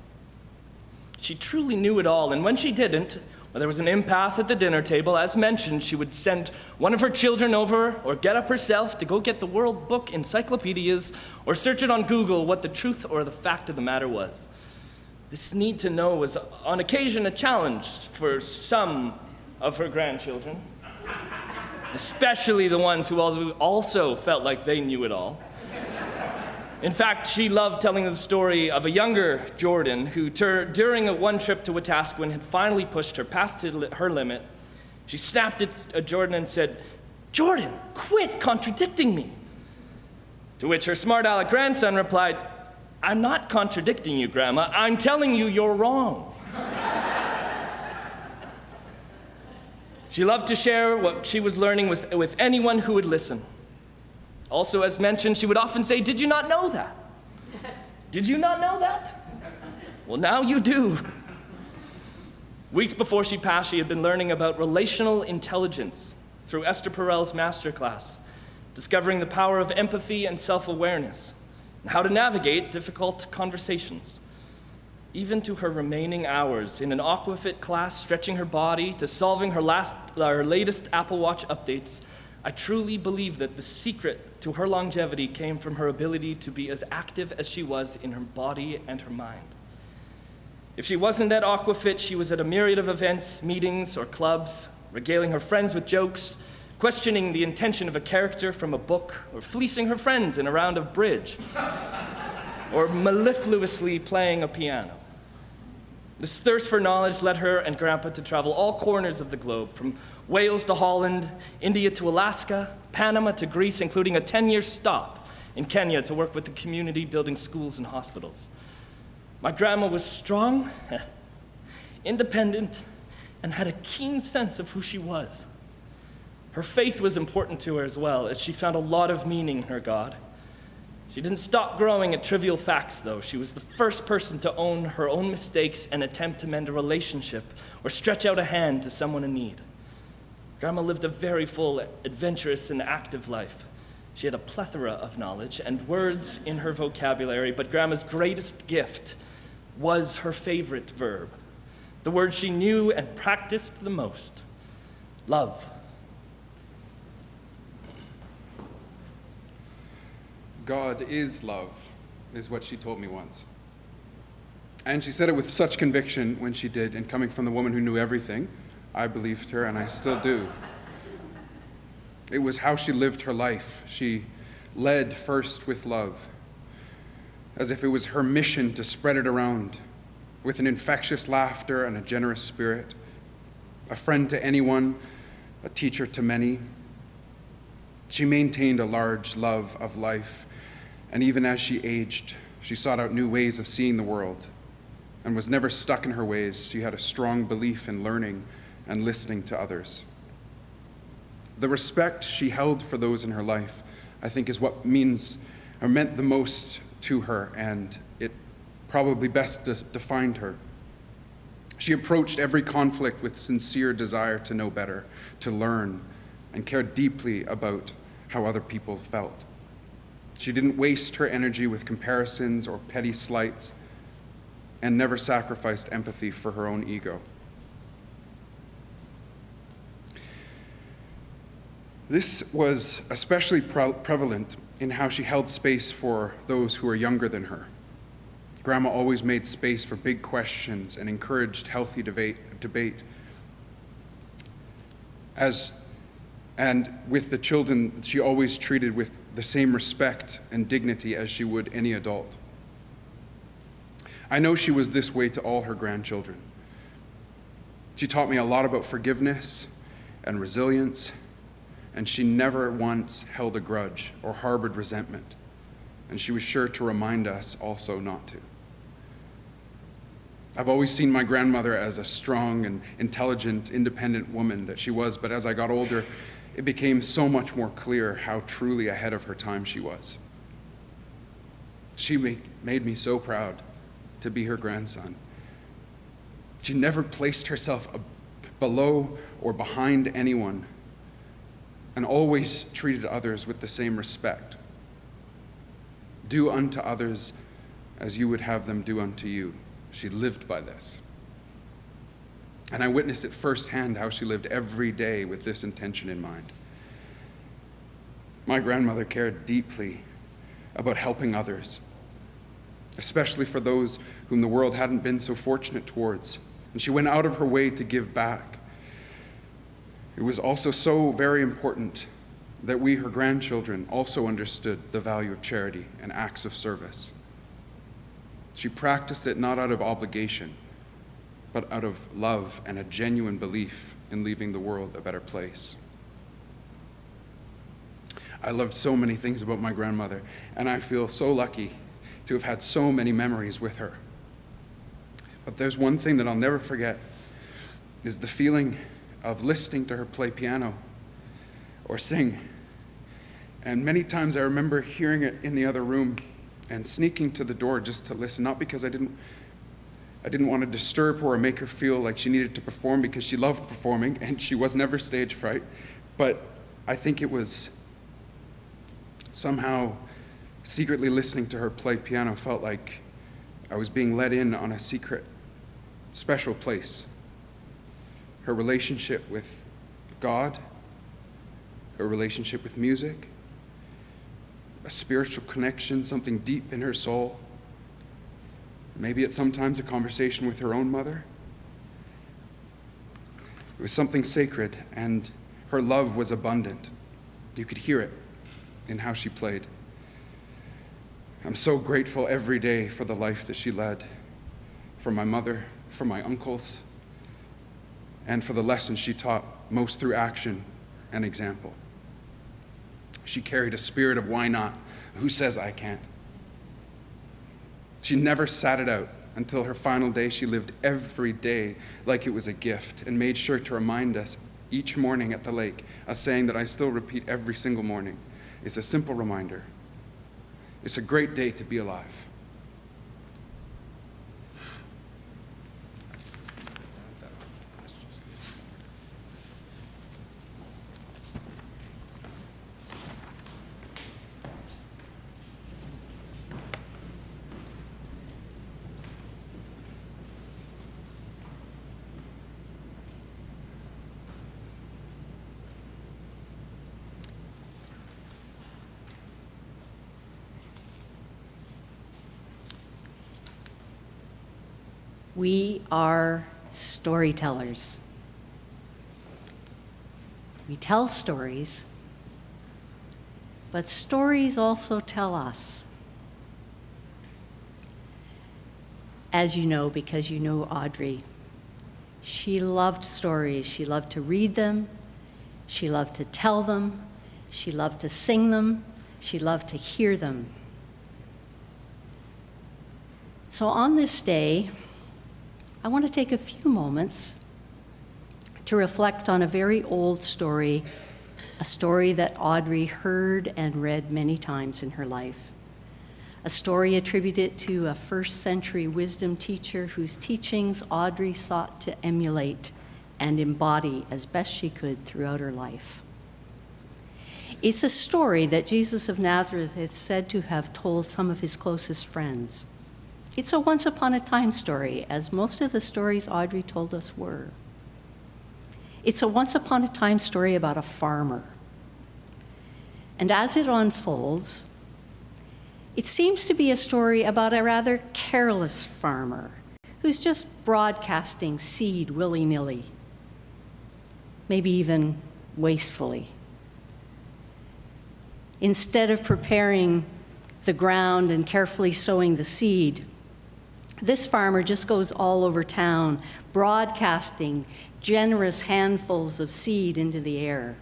She truly knew it all, and when she didn't, when there was an impasse at the dinner table, as mentioned, she would send one of her children over or get up herself to go get the World Book encyclopedias or search it on Google what the truth or the fact of the matter was. This need to know was on occasion a challenge for some of her grandchildren, especially the ones who also felt like they knew it all. In fact, she loved telling the story of a younger Jordan who, during one trip to Wetaskiwin, had finally pushed her past her limit. She snapped at Jordan and said, "Jordan, quit contradicting me." To which her smart aleck grandson replied, "I'm not contradicting you, Grandma. I'm telling you you're wrong." She loved to share what she was learning with anyone who would listen. Also, as mentioned, she would often say, "Did you not know that? Did you not know that? Well, now you do." Weeks before she passed, she had been learning about relational intelligence through Esther Perel's masterclass, discovering the power of empathy and self-awareness, and how to navigate difficult conversations. Even to her remaining hours in an aquafit class, stretching her body to solving her latest Apple Watch updates, I truly believe that the secret to her longevity came from her ability to be as active as she was in her body and her mind. If she wasn't at Aquafit, she was at a myriad of events, meetings, or clubs, regaling her friends with jokes, questioning the intention of a character from a book, or fleecing her friends in a round of bridge, or mellifluously playing a piano. This thirst for knowledge led her and Grandpa to travel all corners of the globe, from Wales to Holland, India to Alaska, Panama to Greece, including a 10-year stop in Kenya to work with the community building schools and hospitals. My grandma was strong, independent, and had a keen sense of who she was. Her faith was important to her as well, as she found a lot of meaning in her God. She didn't stop growing at trivial facts, though. She was the first person to own her own mistakes and attempt to mend a relationship or stretch out a hand to someone in need. Grandma lived a very full, adventurous, and active life. She had a plethora of knowledge and words in her vocabulary, but Grandma's greatest gift was her favorite verb, the word she knew and practiced the most: love. God is love, is what she told me once. And she said it with such conviction when she did, and coming from the woman who knew everything, I believed her, and I still do. It was how she lived her life. She led first with love, as if it was her mission to spread it around, with an infectious laughter and a generous spirit, a friend to anyone, a teacher to many. She maintained a large love of life, and even as she aged, she sought out new ways of seeing the world and was never stuck in her ways. She had a strong belief in learning and listening to others. The respect she held for those in her life, I think, is what meant the most to her, and it probably best defined her. She approached every conflict with sincere desire to know better, to learn, and cared deeply about how other people felt. She didn't waste her energy with comparisons or petty slights, and never sacrificed empathy for her own ego. This was especially prevalent in how she held space for those who were younger than her. Grandma always made space for big questions and encouraged healthy debate. And with the children, she always treated with the same respect and dignity as she would any adult. I know she was this way to all her grandchildren. She taught me a lot about forgiveness and resilience, and she never once held a grudge or harbored resentment. And she was sure to remind us also not to. I've always seen my grandmother as a strong and intelligent, independent woman that she was, but as I got older, it became so much more clear how truly ahead of her time she was. She made me so proud to be her grandson. She never placed herself below or behind anyone, and always treated others with the same respect. Do unto others as you would have them do unto you. She lived by this. And I witnessed it firsthand how she lived every day with this intention in mind. My grandmother cared deeply about helping others, especially for those whom the world hadn't been so fortunate towards. And she went out of her way to give back. It was also so very important that we, her grandchildren, also understood the value of charity and acts of service. She practiced it not out of obligation, but out of love and a genuine belief in leaving the world a better place. I loved so many things about my grandmother, and I feel so lucky to have had so many memories with her. But there's one thing that I'll never forget, is the feeling of listening to her play piano or sing. And many times I remember hearing it in the other room and sneaking to the door just to listen, not because I didn't want to disturb her or make her feel like she needed to perform, because she loved performing and she was never stage fright. But I think it was somehow secretly listening to her play piano felt like I was being let in on a secret, special place. Her relationship with God, her relationship with music, a spiritual connection, something deep in her soul. Maybe it's sometimes a conversation with her own mother. It was something sacred, and her love was abundant. You could hear it in how she played. I'm so grateful every day for the life that she led, for my mother, for my uncles, and for the lessons she taught, most through action and example. She carried a spirit of why not? Who says I can't? She never sat it out until her final day. She lived every day like it was a gift and made sure to remind us each morning at the lake, a saying that I still repeat every single morning. It's a simple reminder. It's a great day to be alive. We are storytellers. We tell stories, but stories also tell us. As you know, because you know Audrey, she loved stories. She loved to read them. She loved to tell them. She loved to sing them. She loved to hear them. So on this day, I want to take a few moments to reflect on a very old story, a story that Audrey heard and read many times in her life. A story attributed to a first-century wisdom teacher whose teachings Audrey sought to emulate and embody as best she could throughout her life. It's a story that Jesus of Nazareth is said to have told some of his closest friends. It's a once-upon-a-time story, as most of the stories Audrey told us were. It's a once-upon-a-time story about a farmer. And as it unfolds, it seems to be a story about a rather careless farmer who's just broadcasting seed willy-nilly, maybe even wastefully. Instead of preparing the ground and carefully sowing the seed, this farmer just goes all over town, broadcasting generous handfuls of seed into the air.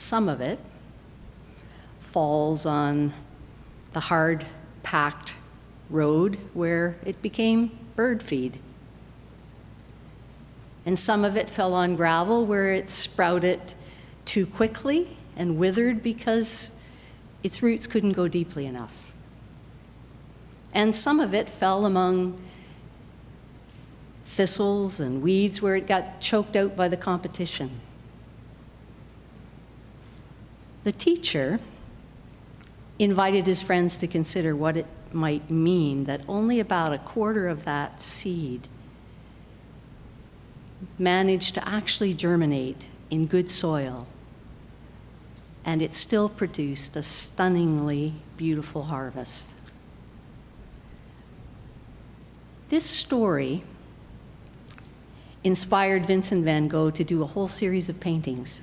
Some of it falls on the hard-packed road where it became bird feed. And some of it fell on gravel where it sprouted too quickly and withered because its roots couldn't go deeply enough. And some of it fell among thistles and weeds where it got choked out by the competition. The teacher invited his friends to consider what it might mean that only about a quarter of that seed managed to actually germinate in good soil, and it still produced a stunningly beautiful harvest. This story inspired Vincent van Gogh to do a whole series of paintings.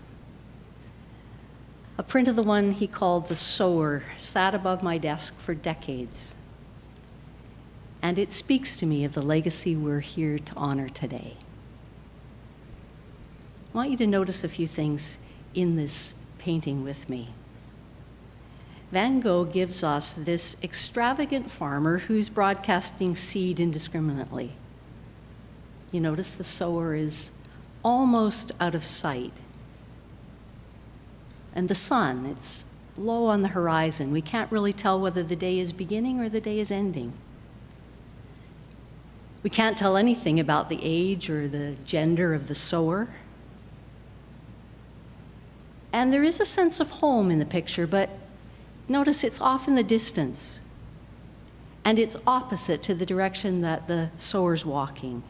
A print of the one he called The Sower sat above my desk for decades, and it speaks to me of the legacy we're here to honor today. I want you to notice a few things in this painting with me. Van Gogh gives us this extravagant farmer who's broadcasting seed indiscriminately. You notice the sower is almost out of sight. And the sun, it's low on the horizon. We can't really tell whether the day is beginning or the day is ending. We can't tell anything about the age or the gender of the sower. And there is a sense of home in the picture, but notice it's off in the distance. And it's opposite to the direction that the sower's walking.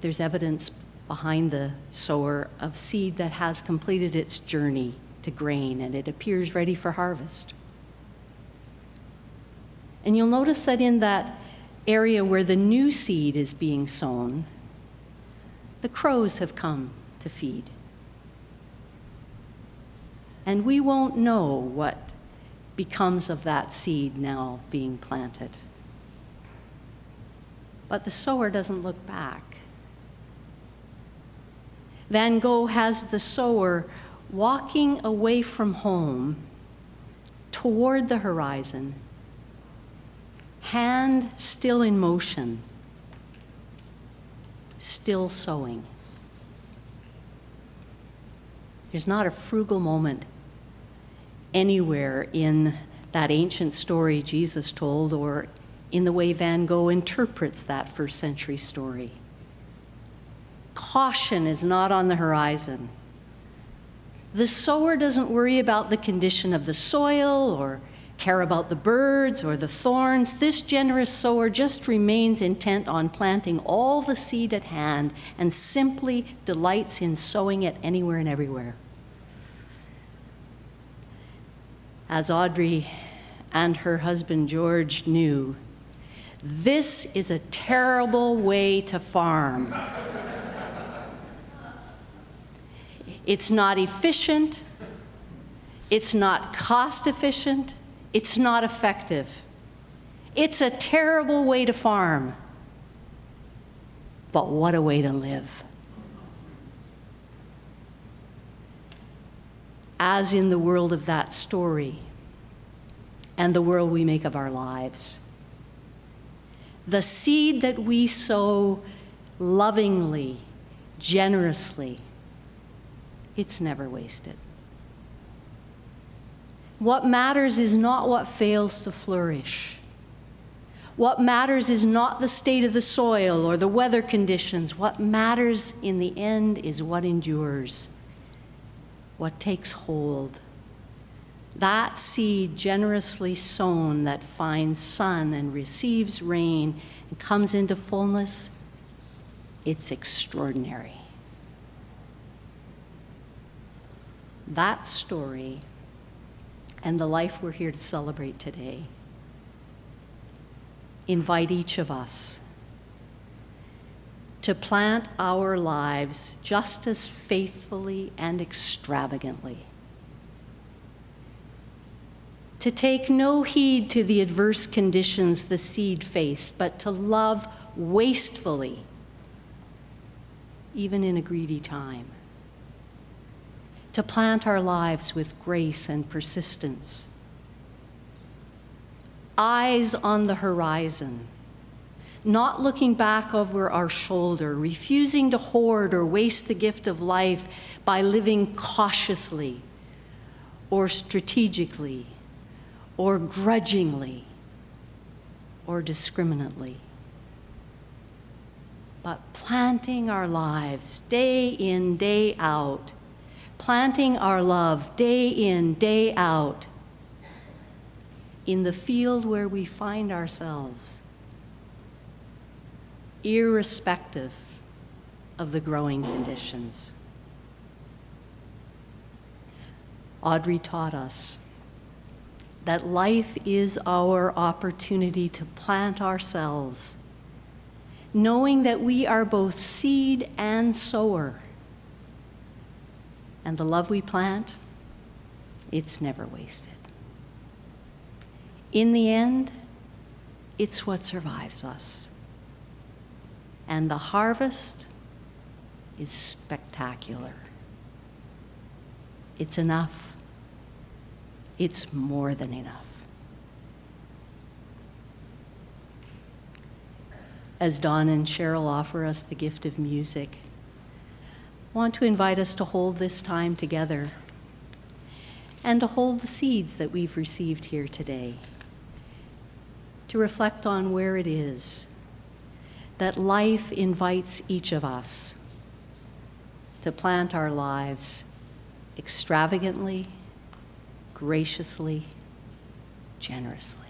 There's evidence behind the sower of seed that has completed its journey to grain, and it appears ready for harvest. And you'll notice that in that area where the new seed is being sown, the crows have come to feed. And we won't know what becomes of that seed now being planted. But the sower doesn't look back. Van Gogh has the sower walking away from home toward the horizon, hand still in motion, still sowing. There's not a frugal moment anywhere in that ancient story Jesus told or in the way Van Gogh interprets that first century story. Caution is not on the horizon. The sower doesn't worry about the condition of the soil or care about the birds or the thorns. This generous sower just remains intent on planting all the seed at hand and simply delights in sowing it anywhere and everywhere. As Audrey and her husband George knew, this is a terrible way to farm. It's not efficient, it's not cost efficient, it's not effective. It's a terrible way to farm. But what a way to live. As in the world of that story and the world we make of our lives, the seed that we sow lovingly, generously, it's never wasted. What matters is not what fails to flourish. What matters is not the state of the soil or the weather conditions. What matters in the end is what endures, what takes hold. That seed generously sown that finds sun and receives rain and comes into fullness, it's extraordinary. That story and the life we're here to celebrate today invite each of us to plant our lives just as faithfully and extravagantly, to take no heed to the adverse conditions the seed faced, but to love wastefully, even in a greedy time. to plant our lives with grace and persistence. Eyes on the horizon, not looking back over our shoulder, refusing to hoard or waste the gift of life by living cautiously or strategically or grudgingly or discriminately, but planting our lives day in, day out, planting our love day in, day out in the field where we find ourselves, irrespective of the growing conditions. Audrey taught us that life is our opportunity to plant ourselves, knowing that we are both seed and sower. And the love we plant, it's never wasted. In the end, it's what survives us. And the harvest is spectacular. It's enough. It's more than enough. As Dawn and Cheryl offer us the gift of music, I want to invite us to hold this time together and to hold the seeds that we've received here today, to reflect on where it is that life invites each of us to plant our lives extravagantly, graciously, generously.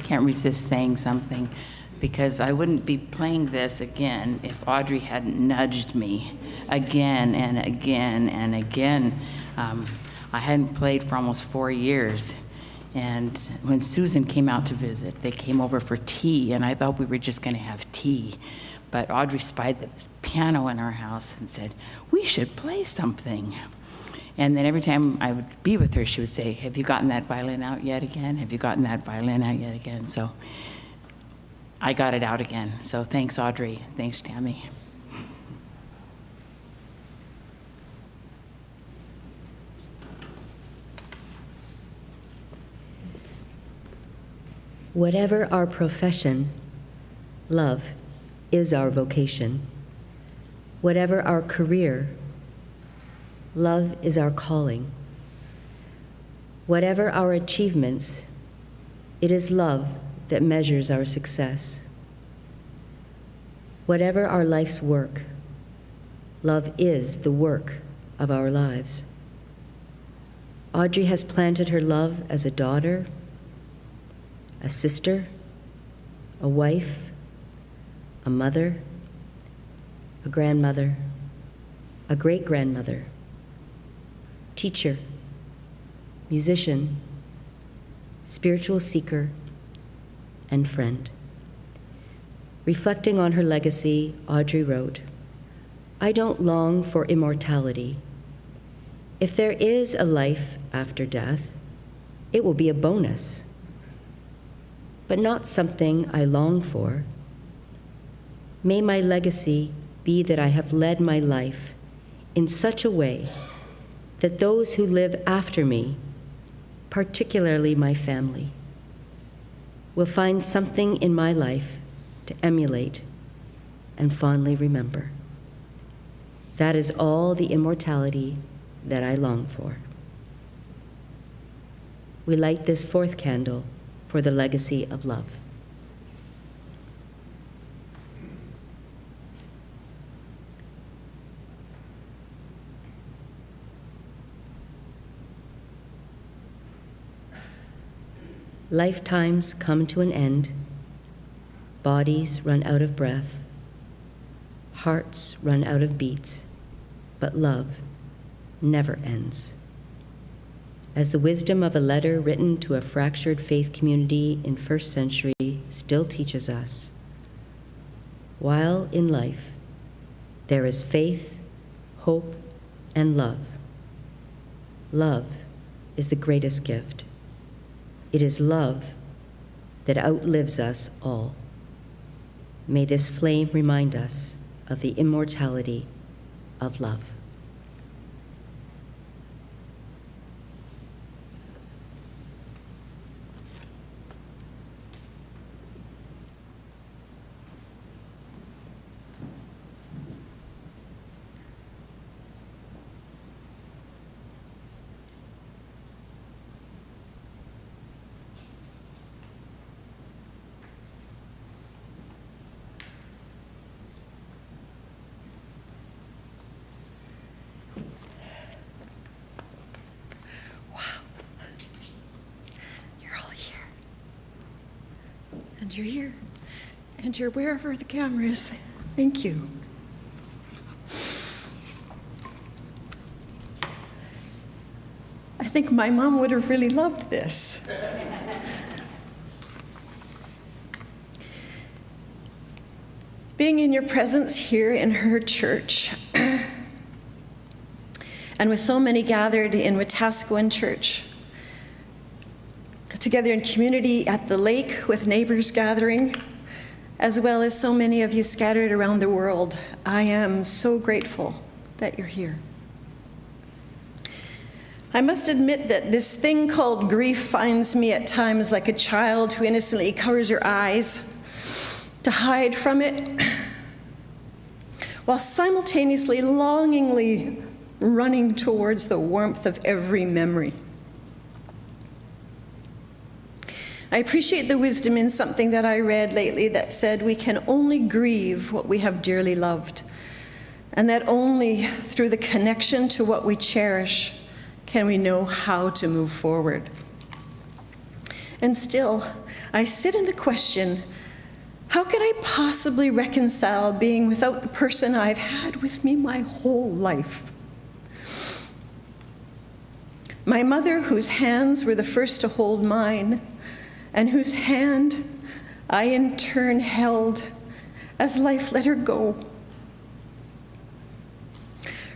can't resist saying something, because I wouldn't be playing this again if Audrey hadn't nudged me again and again and again. I hadn't played for almost 4 years. And when Susan came out to visit, they came over for tea, and I thought we were just going to have tea. But Audrey spied the piano in our house and said, "We should play something." And then every time I would be with her, she would say, "Have you gotten that violin out yet again? Have you gotten that violin out yet again?" So I got it out again. So thanks, Audrey. Thanks, Tammy. Whatever our profession, love is our vocation. Whatever our career, love is our calling. Whatever our achievements, it is love that measures our success. Whatever our life's work, love is the work of our lives. Audrey has planted her love as a daughter, a sister, a wife, a mother, a grandmother, a great-grandmother, teacher, musician, spiritual seeker, and friend. Reflecting on her legacy, Audrey wrote, "I don't long for immortality. If there is a life after death, it will be a bonus, but not something I long for. May my legacy be that I have led my life in such a way that those who live after me, particularly my family, will find something in my life to emulate and fondly remember. That is all the immortality that I long for." We light this fourth candle for the legacy of love. Lifetimes come to an end, bodies run out of breath, hearts run out of beats, but love never ends. As the wisdom of a letter written to a fractured faith community in first century still teaches us, while in life there is faith, hope, and love, love is the greatest gift. It is love that outlives us all. May this flame remind us of the immortality of love. And you're here, and you're wherever the camera is. Thank you. I think my mom would have really loved this. Being in your presence here in her church, and with so many gathered in Wetaskiwin Church, together in community at the lake with neighbors gathering, as well as so many of you scattered around the world, I am so grateful that you're here. I must admit that this thing called grief finds me at times like a child who innocently covers her eyes to hide from it, while simultaneously longingly running towards the warmth of every memory. I appreciate the wisdom in something that I read lately that said we can only grieve what we have dearly loved, and that only through the connection to what we cherish can we know how to move forward. And still, I sit in the question, how could I possibly reconcile being without the person I've had with me my whole life? My mother, whose hands were the first to hold mine, and whose hand I in turn held as life let her go.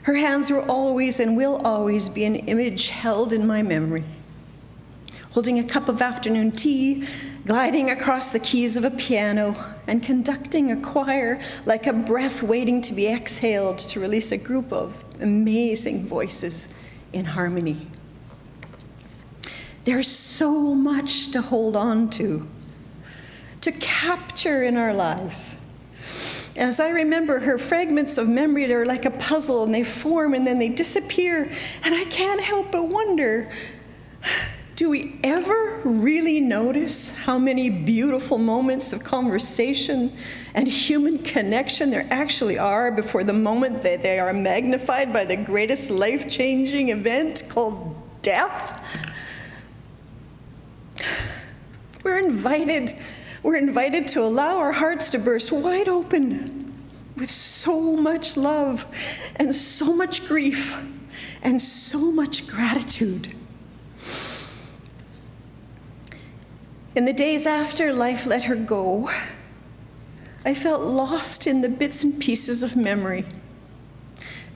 Her hands were always and will always be an image held in my memory. Holding a cup of afternoon tea, gliding across the keys of a piano, and conducting a choir like a breath waiting to be exhaled to release a group of amazing voices in harmony. There's so much to hold on to capture in our lives. As I remember her, fragments of memory are like a puzzle, and they form and then they disappear, and I can't help but wonder, do we ever really notice how many beautiful moments of conversation and human connection there actually are before the moment that they are magnified by the greatest life-changing event called death? We're invited to allow our hearts to burst wide open with so much love and so much grief and so much gratitude. In the days after life let her go, I felt lost in the bits and pieces of memory.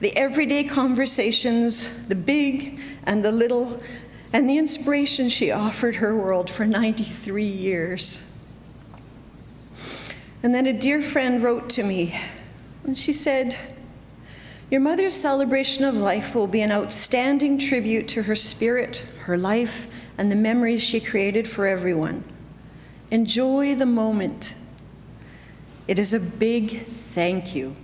The everyday conversations, the big and the little, and the inspiration she offered her world for 93 years. And then a dear friend wrote to me, and she said, "Your mother's celebration of life will be an outstanding tribute to her spirit, her life, and the memories she created for everyone. Enjoy the moment. It is a big thank you."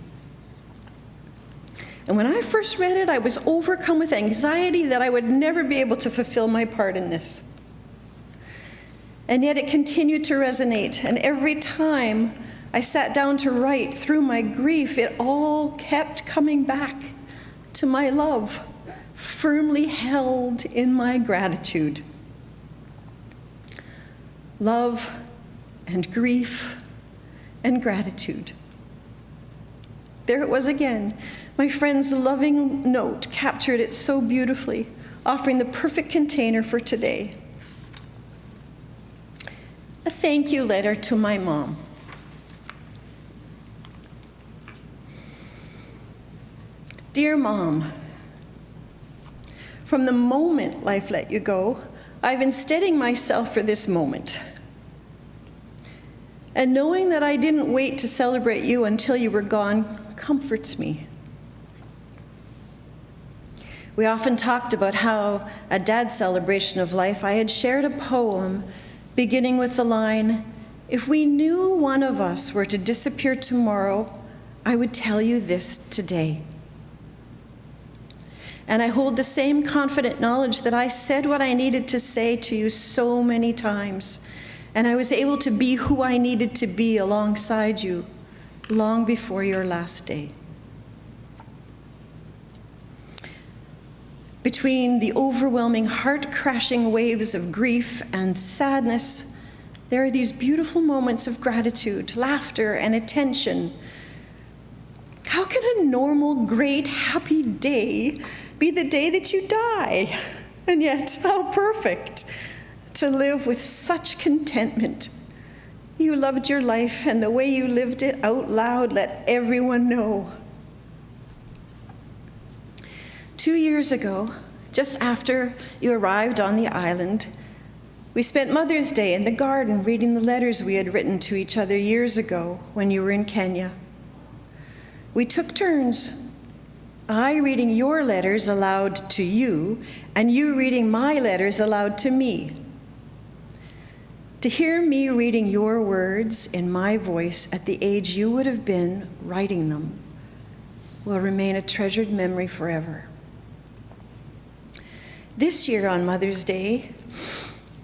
And when I first read it, I was overcome with anxiety that I would never be able to fulfill my part in this. And yet it continued to resonate, and every time I sat down to write through my grief, it all kept coming back to my love, firmly held in my gratitude. Love and grief and gratitude. There it was again. My friend's loving note captured it so beautifully, offering the perfect container for today. A thank you letter to my mom. Dear Mom, from the moment life let you go, I've been steadying myself for this moment. And knowing that I didn't wait to celebrate you until you were gone comforts me. We often talked about how at Dad's celebration of life, I had shared a poem beginning with the line, "If we knew one of us were to disappear tomorrow, I would tell you this today." And I hold the same confident knowledge that I said what I needed to say to you so many times, and I was able to be who I needed to be alongside you long before your last day. Between the overwhelming, heart-crashing waves of grief and sadness, there are these beautiful moments of gratitude, laughter, and attention. How can a normal, great, happy day be the day that you die? And yet, how perfect to live with such contentment. You loved your life, and the way you lived it out loud let everyone know. 2 years ago, just after you arrived on the island, we spent Mother's Day in the garden reading the letters we had written to each other years ago when you were in Kenya. We took turns, I reading your letters aloud to you, and you reading my letters aloud to me. To hear me reading your words in my voice at the age you would have been writing them will remain a treasured memory forever. This year on Mother's Day,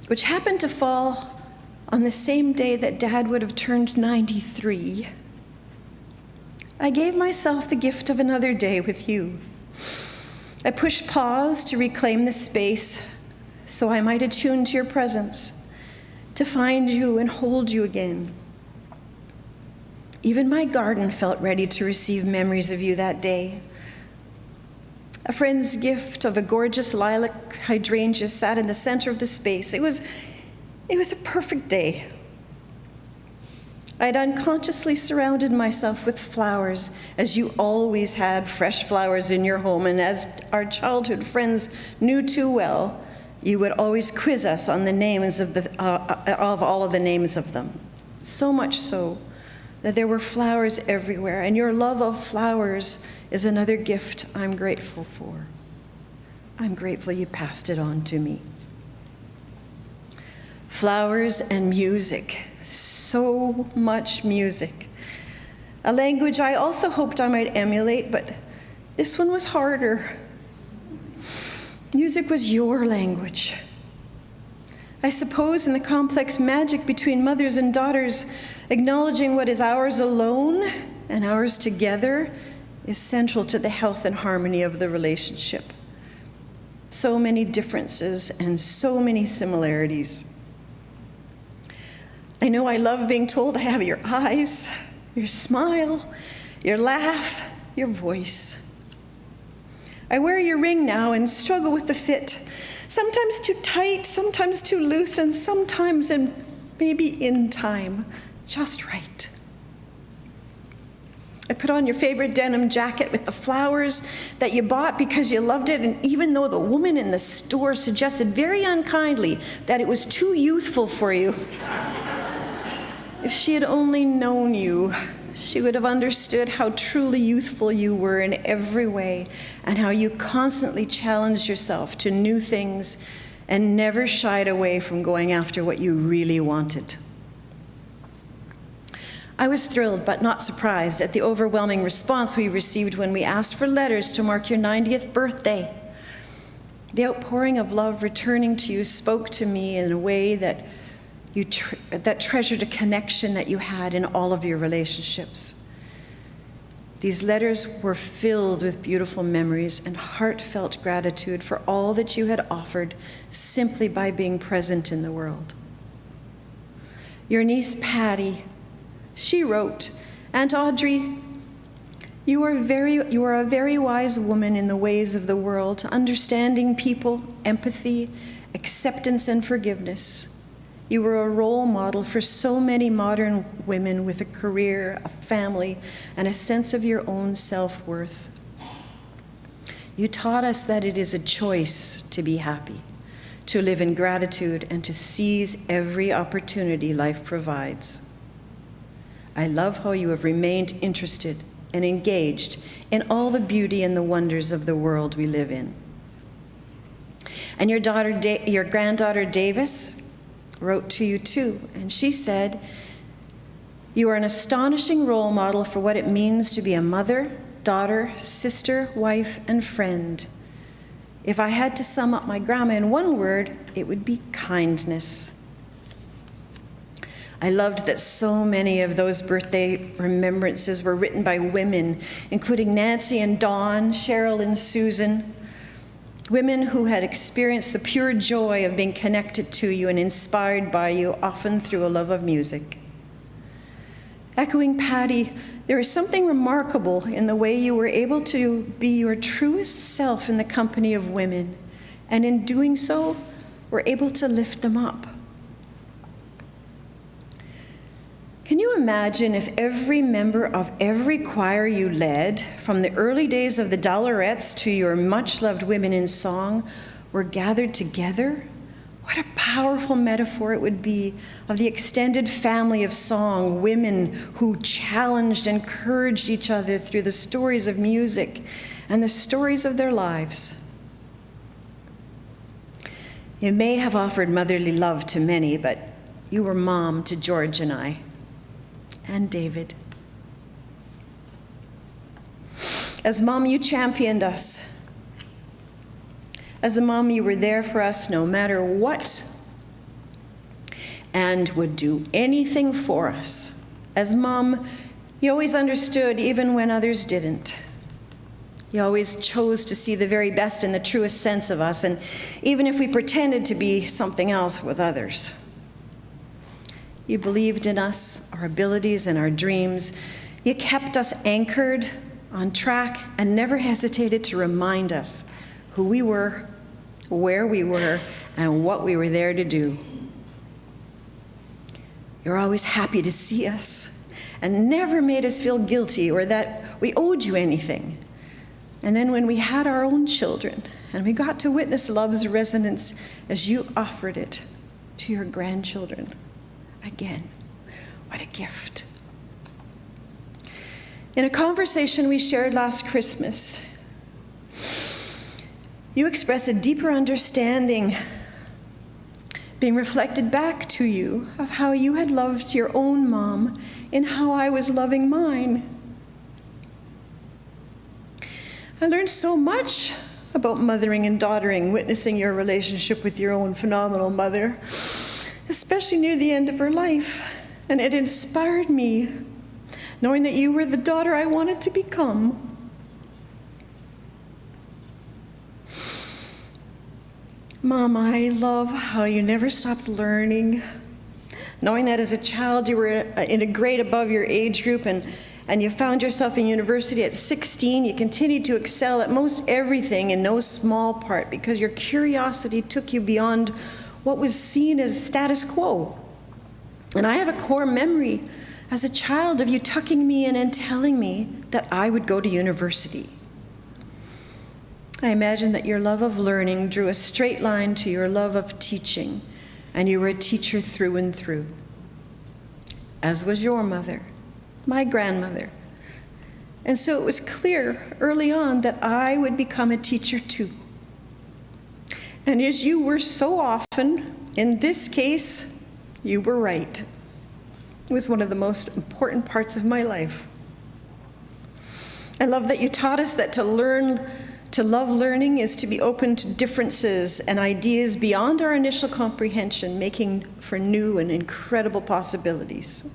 which happened to fall on the same day that Dad would have turned 93, I gave myself the gift of another day with you. I pushed pause to reclaim the space so I might attune to your presence, to find you and hold you again. Even my garden felt ready to receive memories of you that day. A friend's gift of a gorgeous lilac hydrangea sat in the center of the space. It was a perfect day. I had unconsciously surrounded myself with flowers, as you always had fresh flowers in your home, and as our childhood friends knew too well, you would always quiz us on the names of all of the names of them. So much so that there were flowers everywhere, and your love of flowers is another gift I'm grateful for. I'm grateful you passed it on to me. Flowers and music, so much music. A language I also hoped I might emulate, but this one was harder. Music was your language. I suppose in the complex magic between mothers and daughters, acknowledging what is ours alone and ours together is central to the health and harmony of the relationship. So many differences and so many similarities. I know I love being told I have your eyes, your smile, your laugh, your voice. I wear your ring now and struggle with the fit. Sometimes too tight, sometimes too loose, and sometimes, and maybe in time, just right. I put on your favorite denim jacket with the flowers that you bought because you loved it, and even though the woman in the store suggested very unkindly that it was too youthful for you, if she had only known you, she would have understood how truly youthful you were in every way and how you constantly challenged yourself to new things and never shied away from going after what you really wanted. I was thrilled but not surprised at the overwhelming response we received when we asked for letters to mark your 90th birthday. The outpouring of love returning to you spoke to me in a way that that treasured a connection that you had in all of your relationships. These letters were filled with beautiful memories and heartfelt gratitude for all that you had offered simply by being present in the world. Your niece Patty, she wrote, "Aunt Audrey, you are a very wise woman in the ways of the world, understanding people, empathy, acceptance, and forgiveness. You were a role model for so many modern women with a career, a family, and a sense of your own self-worth. You taught us that it is a choice to be happy, to live in gratitude, and to seize every opportunity life provides. I love how you have remained interested and engaged in all the beauty and the wonders of the world we live in." And your granddaughter Davis wrote to you too, and she said, "You are an astonishing role model for what it means to be a mother, daughter, sister, wife, and friend. If I had to sum up my grandma in one word, it would be kindness." I loved that so many of those birthday remembrances were written by women, including Nancy and Dawn, Cheryl and Susan, women who had experienced the pure joy of being connected to you and inspired by you, often through a love of music. Echoing Patty, there is something remarkable in the way you were able to be your truest self in the company of women, and in doing so, were able to lift them up. Can you imagine if every member of every choir you led, from the early days of the Dowlerettes to your much-loved women in song, were gathered together? What a powerful metaphor it would be of the extended family of song, women who challenged and encouraged each other through the stories of music and the stories of their lives. You may have offered motherly love to many, but you were mom to George and I. And David. As mom, you championed us. As a mom, you were there for us no matter what, and would do anything for us. As mom, you always understood even when others didn't. You always chose to see the very best and the truest sense of us, and even if we pretended to be something else with others. You believed in us, our abilities, and our dreams. You kept us anchored on track and never hesitated to remind us who we were, where we were, and what we were there to do. You're always happy to see us and never made us feel guilty or that we owed you anything. And then when we had our own children and we got to witness love's resonance as you offered it to your grandchildren, again, what a gift. In a conversation we shared last Christmas, you expressed a deeper understanding being reflected back to you of how you had loved your own mom and how I was loving mine. I learned so much about mothering and daughtering, witnessing your relationship with your own phenomenal mother, especially near the end of her life. And it inspired me, knowing that you were the daughter I wanted to become. Mom, I love how you never stopped learning, knowing that as a child you were in a grade above your age group and you found yourself in university at 16, you continued to excel at most everything in no small part because your curiosity took you beyond what was seen as status quo. And I have a core memory as a child of you tucking me in and telling me that I would go to university. I imagine that your love of learning drew a straight line to your love of teaching, and you were a teacher through and through, as was your mother, my grandmother. And so it was clear early on that I would become a teacher too. And as you were so often, in this case, you were right. It was one of the most important parts of my life. I love that you taught us that to love learning is to be open to differences and ideas beyond our initial comprehension, making for new and incredible possibilities.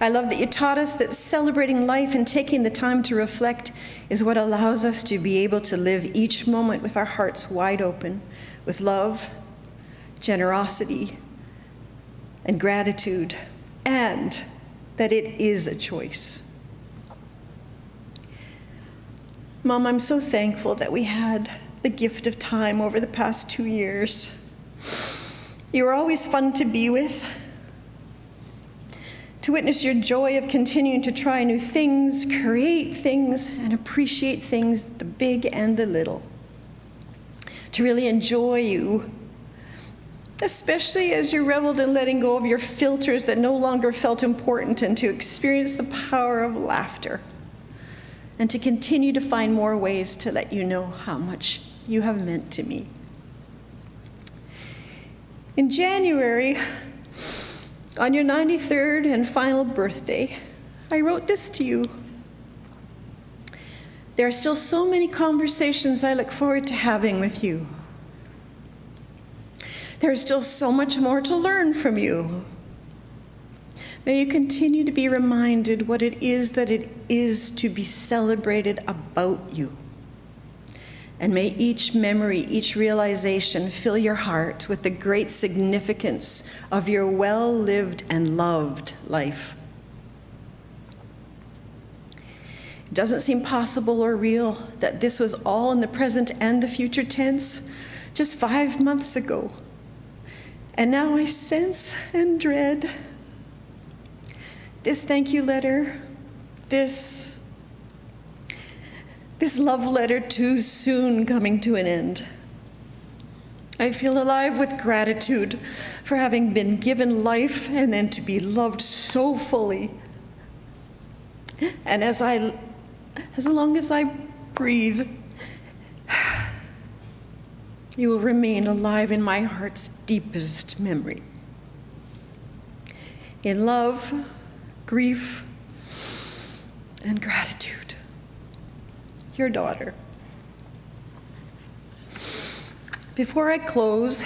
I love that you taught us that celebrating life and taking the time to reflect is what allows us to be able to live each moment with our hearts wide open, with love, generosity, and gratitude, and that it is a choice. Mom, I'm so thankful that we had the gift of time over the past 2 years. You were always fun to be with, to witness your joy of continuing to try new things, create things, and appreciate things, the big and the little. To really enjoy you, especially as you reveled in letting go of your filters that no longer felt important, and to experience the power of laughter. And to continue to find more ways to let you know how much you have meant to me. In January, on your 93rd and final birthday, I wrote this to you. There are still so many conversations I look forward to having with you. There is still so much more to learn from you. May you continue to be reminded what it is that it is to be celebrated about you. And may each memory, each realization fill your heart with the great significance of your well-lived and loved life. It doesn't seem possible or real that this was all in the present and the future tense just 5 months ago. And now I sense and dread this thank you letter, this love letter too soon coming to an end. I feel alive with gratitude for having been given life and then to be loved so fully. And as long as I breathe, you will remain alive in my heart's deepest memory. In love, grief, and gratitude. Your daughter. Before I close,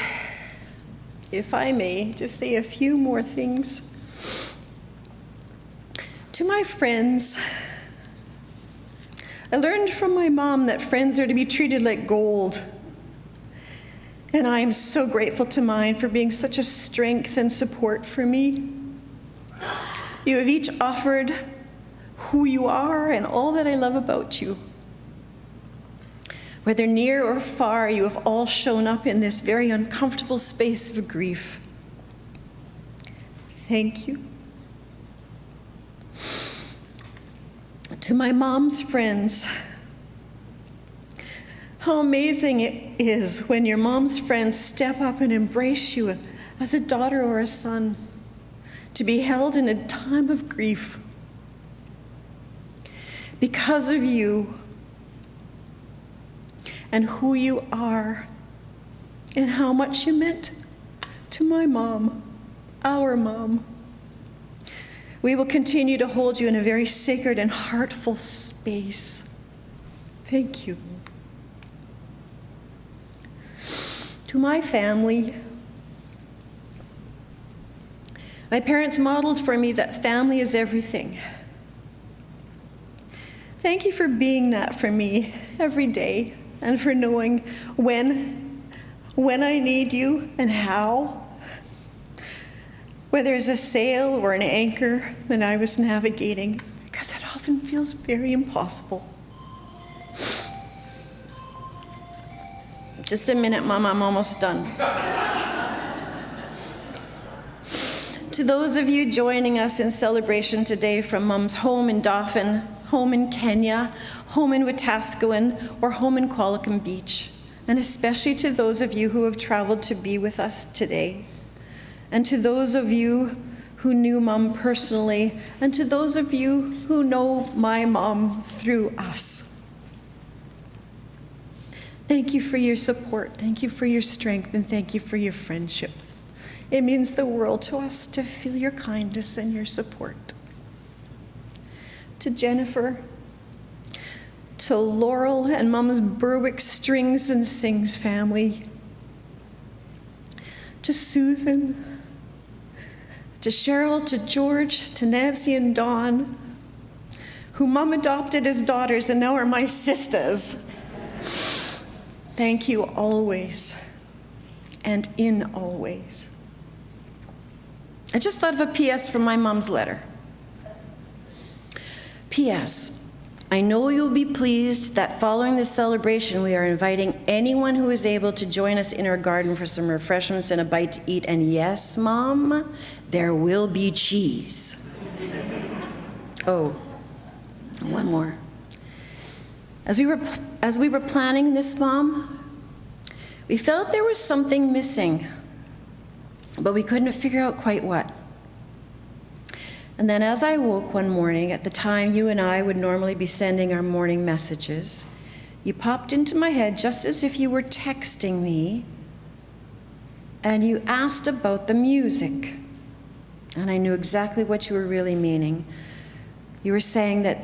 if I may, just say a few more things. To my friends, I learned from my mom that friends are to be treated like gold. And I am so grateful to mine for being such a strength and support for me. You have each offered who you are and all that I love about you. Whether near or far, you have all shown up in this very uncomfortable space of grief. Thank you. To my mom's friends, how amazing it is when your mom's friends step up and embrace you as a daughter or a son, to be held in a time of grief. Because of you and who you are and how much you meant to my mom, our mom. We will continue to hold you in a very sacred and heartful space. Thank you. To my family, my parents modeled for me that family is everything. Thank you for being that for me every day and for knowing when I need you and how. Whether it's a sail or an anchor when I was navigating, because it often feels very impossible. Just a minute, Mom, I'm almost done. To those of you joining us in celebration today from Mom's home in Dauphin, home in Kenya, home in Wetaskiwin, or home in Qualicum Beach, and especially to those of you who have traveled to be with us today, and to those of you who knew Mom personally, and to those of you who know my mom through us. Thank you for your support, thank you for your strength, and thank you for your friendship. It means the world to us to feel your kindness and your support. To Jennifer, to Laurel and Mom's Berwick Strings and Sings family, to Susan, to Cheryl, to George, to Nancy and Dawn, who Mom adopted as daughters and now are my sisters. Thank you always and in always. I just thought of a PS from my mom's letter. P.S. I know you'll be pleased that following this celebration, we are inviting anyone who is able to join us in our garden for some refreshments and a bite to eat. And yes, Mom, there will be cheese. Oh, one more. As we were planning this, Mom, we felt there was something missing, but we couldn't figure out quite what. And then as I woke one morning, at the time you and I would normally be sending our morning messages, you popped into my head just as if you were texting me, and you asked about the music. And I knew exactly what you were really meaning. You were saying that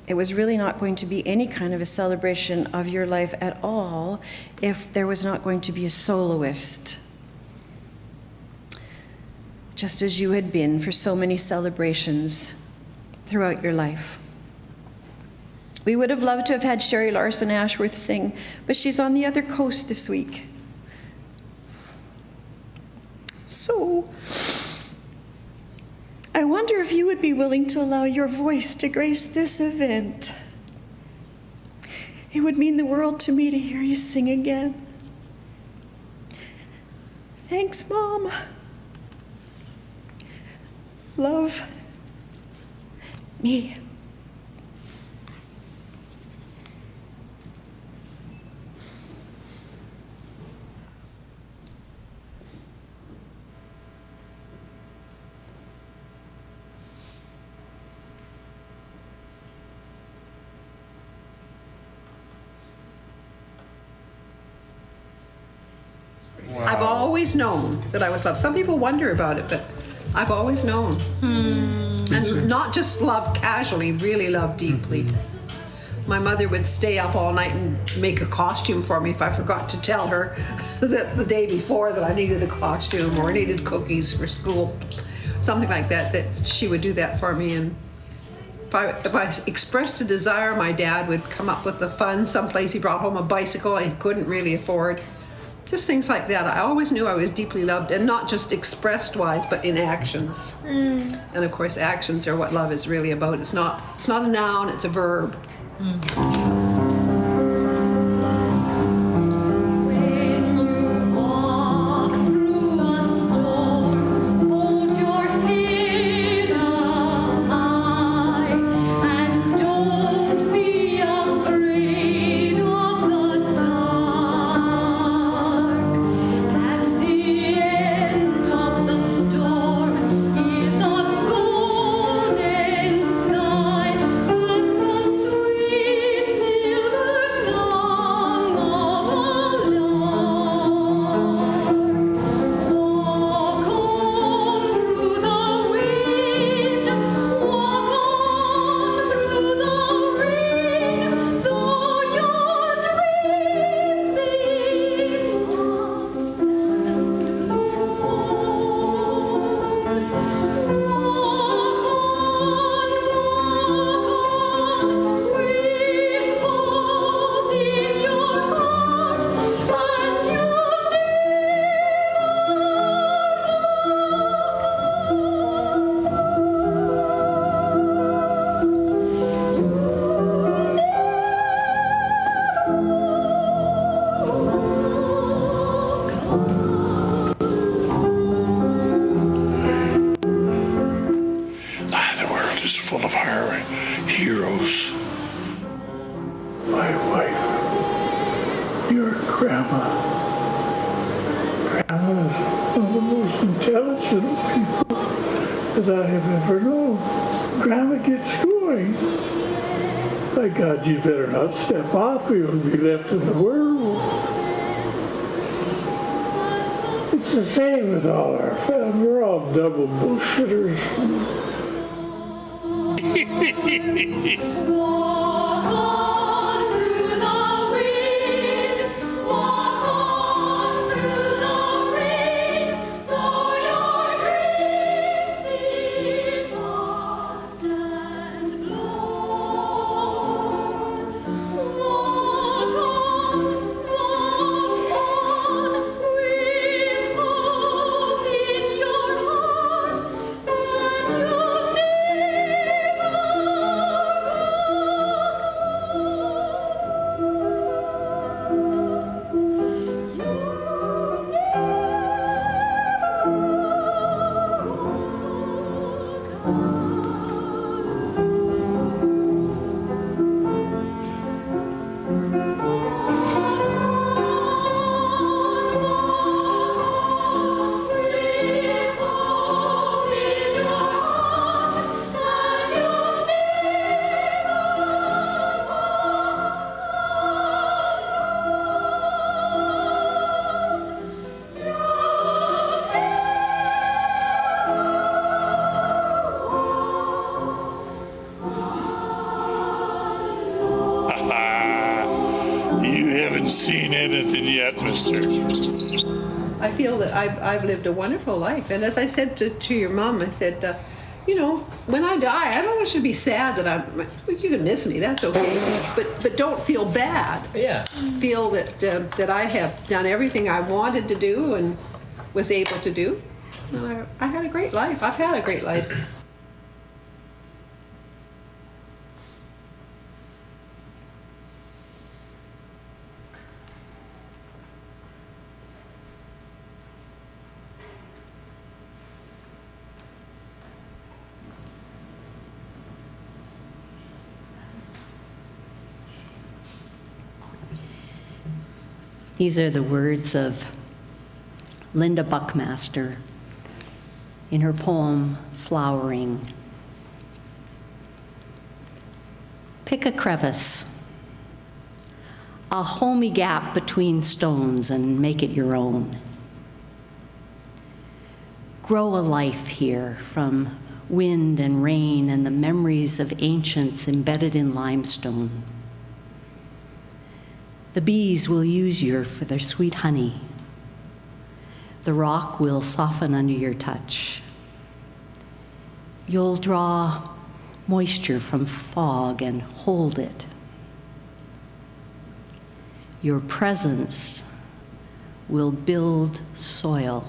it was really not going to be any kind of a celebration of your life at all if there was not going to be a soloist, just as you had been for so many celebrations throughout your life. We would have loved to have had Sherry Larson Ashworth sing, but she's on the other coast this week. So, I wonder if you would be willing to allow your voice to grace this event. It would mean the world to me to hear you sing again. Thanks, Mom. Love, me. I've always known that I was loved. Some people wonder about it, but I've always known. And not just love casually, really love deeply. My mother would stay up all night and make a costume for me if I forgot to tell her that the day before that I needed a costume or needed cookies for school, something like that, that she would do that for me. And if I expressed a desire, my dad would come up with the funds someplace. He brought home a bicycle he couldn't really afford. Just things like that. I always knew I was deeply loved, and not just expressed wise, but in actions. And of course, actions are what love is really about. It's not a noun, it's a verb. full of our heroes. My wife, your grandma. Grandma is one of the most intelligent people that I have ever known. Grandma gets going. My God, you better not step off. We will be left in the world. It's the same with all our family. We're all double bullshitters. Walk on through the wind, walk on through the rain, though your dreams be tossed and blown. Walk on, with hope in your heart, and you'll Seen anything yet, mister? I feel that I've lived a wonderful life. And as I said to your mom, I said, you know, when I die, I don't want you to be sad that you can miss me, that's okay. But don't feel bad. Yeah. Feel that I have done everything I wanted to do and was able to do. And I had a great life. I've had a great life. These are the words of Linda Buckmaster in her poem, Flowering. Pick a crevice, a homey gap between stones, and make it your own. Grow a life here from wind and rain and the memories of ancients embedded in limestone. The bees will use you for their sweet honey. The rock will soften under your touch. You'll draw moisture from fog and hold it. Your presence will build soil.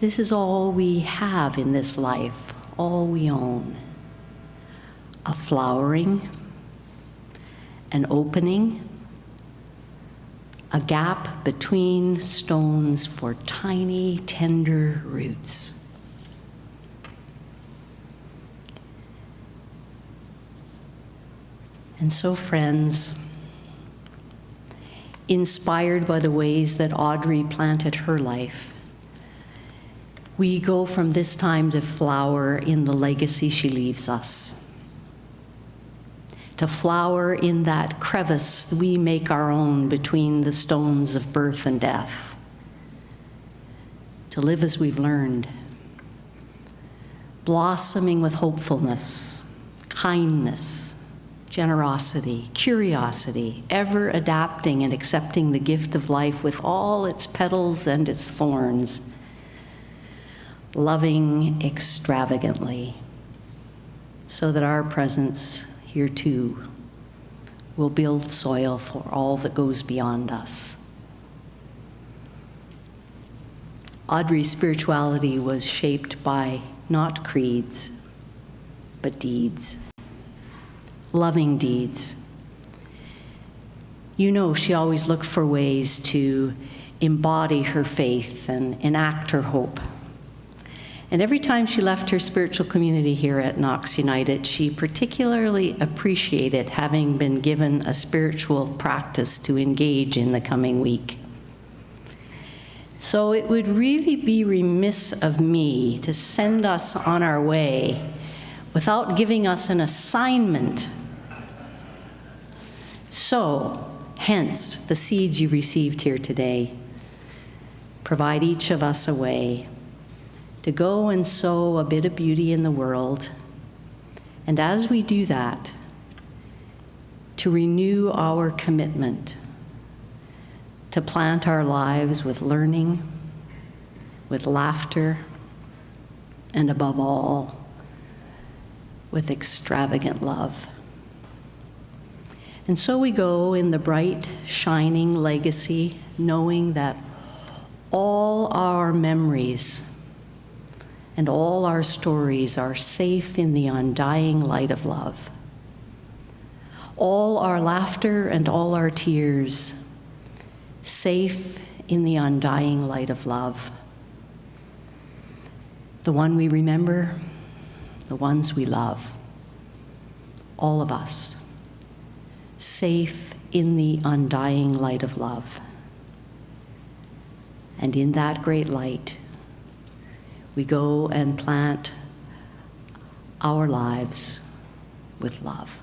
This is all we have in this life, all we own. A flowering, an opening, a gap between stones for tiny, tender roots. And so, friends, inspired by the ways that Audrey planted her life, we go from this time to flower in the legacy she leaves us. To flower in that crevice we make our own between the stones of birth and death. To live as we've learned, blossoming with hopefulness, kindness, generosity, curiosity, ever adapting and accepting the gift of life with all its petals and its thorns, loving extravagantly, so that our presence here too will build soil for all that goes beyond us. Audrey's spirituality was shaped by not creeds, but deeds. Loving deeds. You know, she always looked for ways to embody her faith and enact her hope. And every time she left her spiritual community here at Knox United, she particularly appreciated having been given a spiritual practice to engage in the coming week. So it would really be remiss of me to send us on our way without giving us an assignment. So, hence, the seeds you received here today. Provide each of us a way to go and sow a bit of beauty in the world. And as we do that, to renew our commitment to plant our lives with learning, with laughter, and above all, with extravagant love. And so we go in the bright, shining legacy, knowing that all our memories and all our stories are safe in the undying light of love. All our laughter and all our tears, safe in the undying light of love. The one we remember, the ones we love, all of us, safe in the undying light of love. And in that great light, we go and plant our lives with love.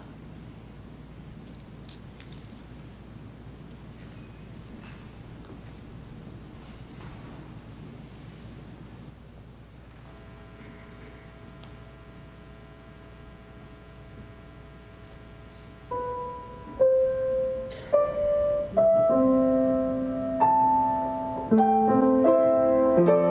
Thank you.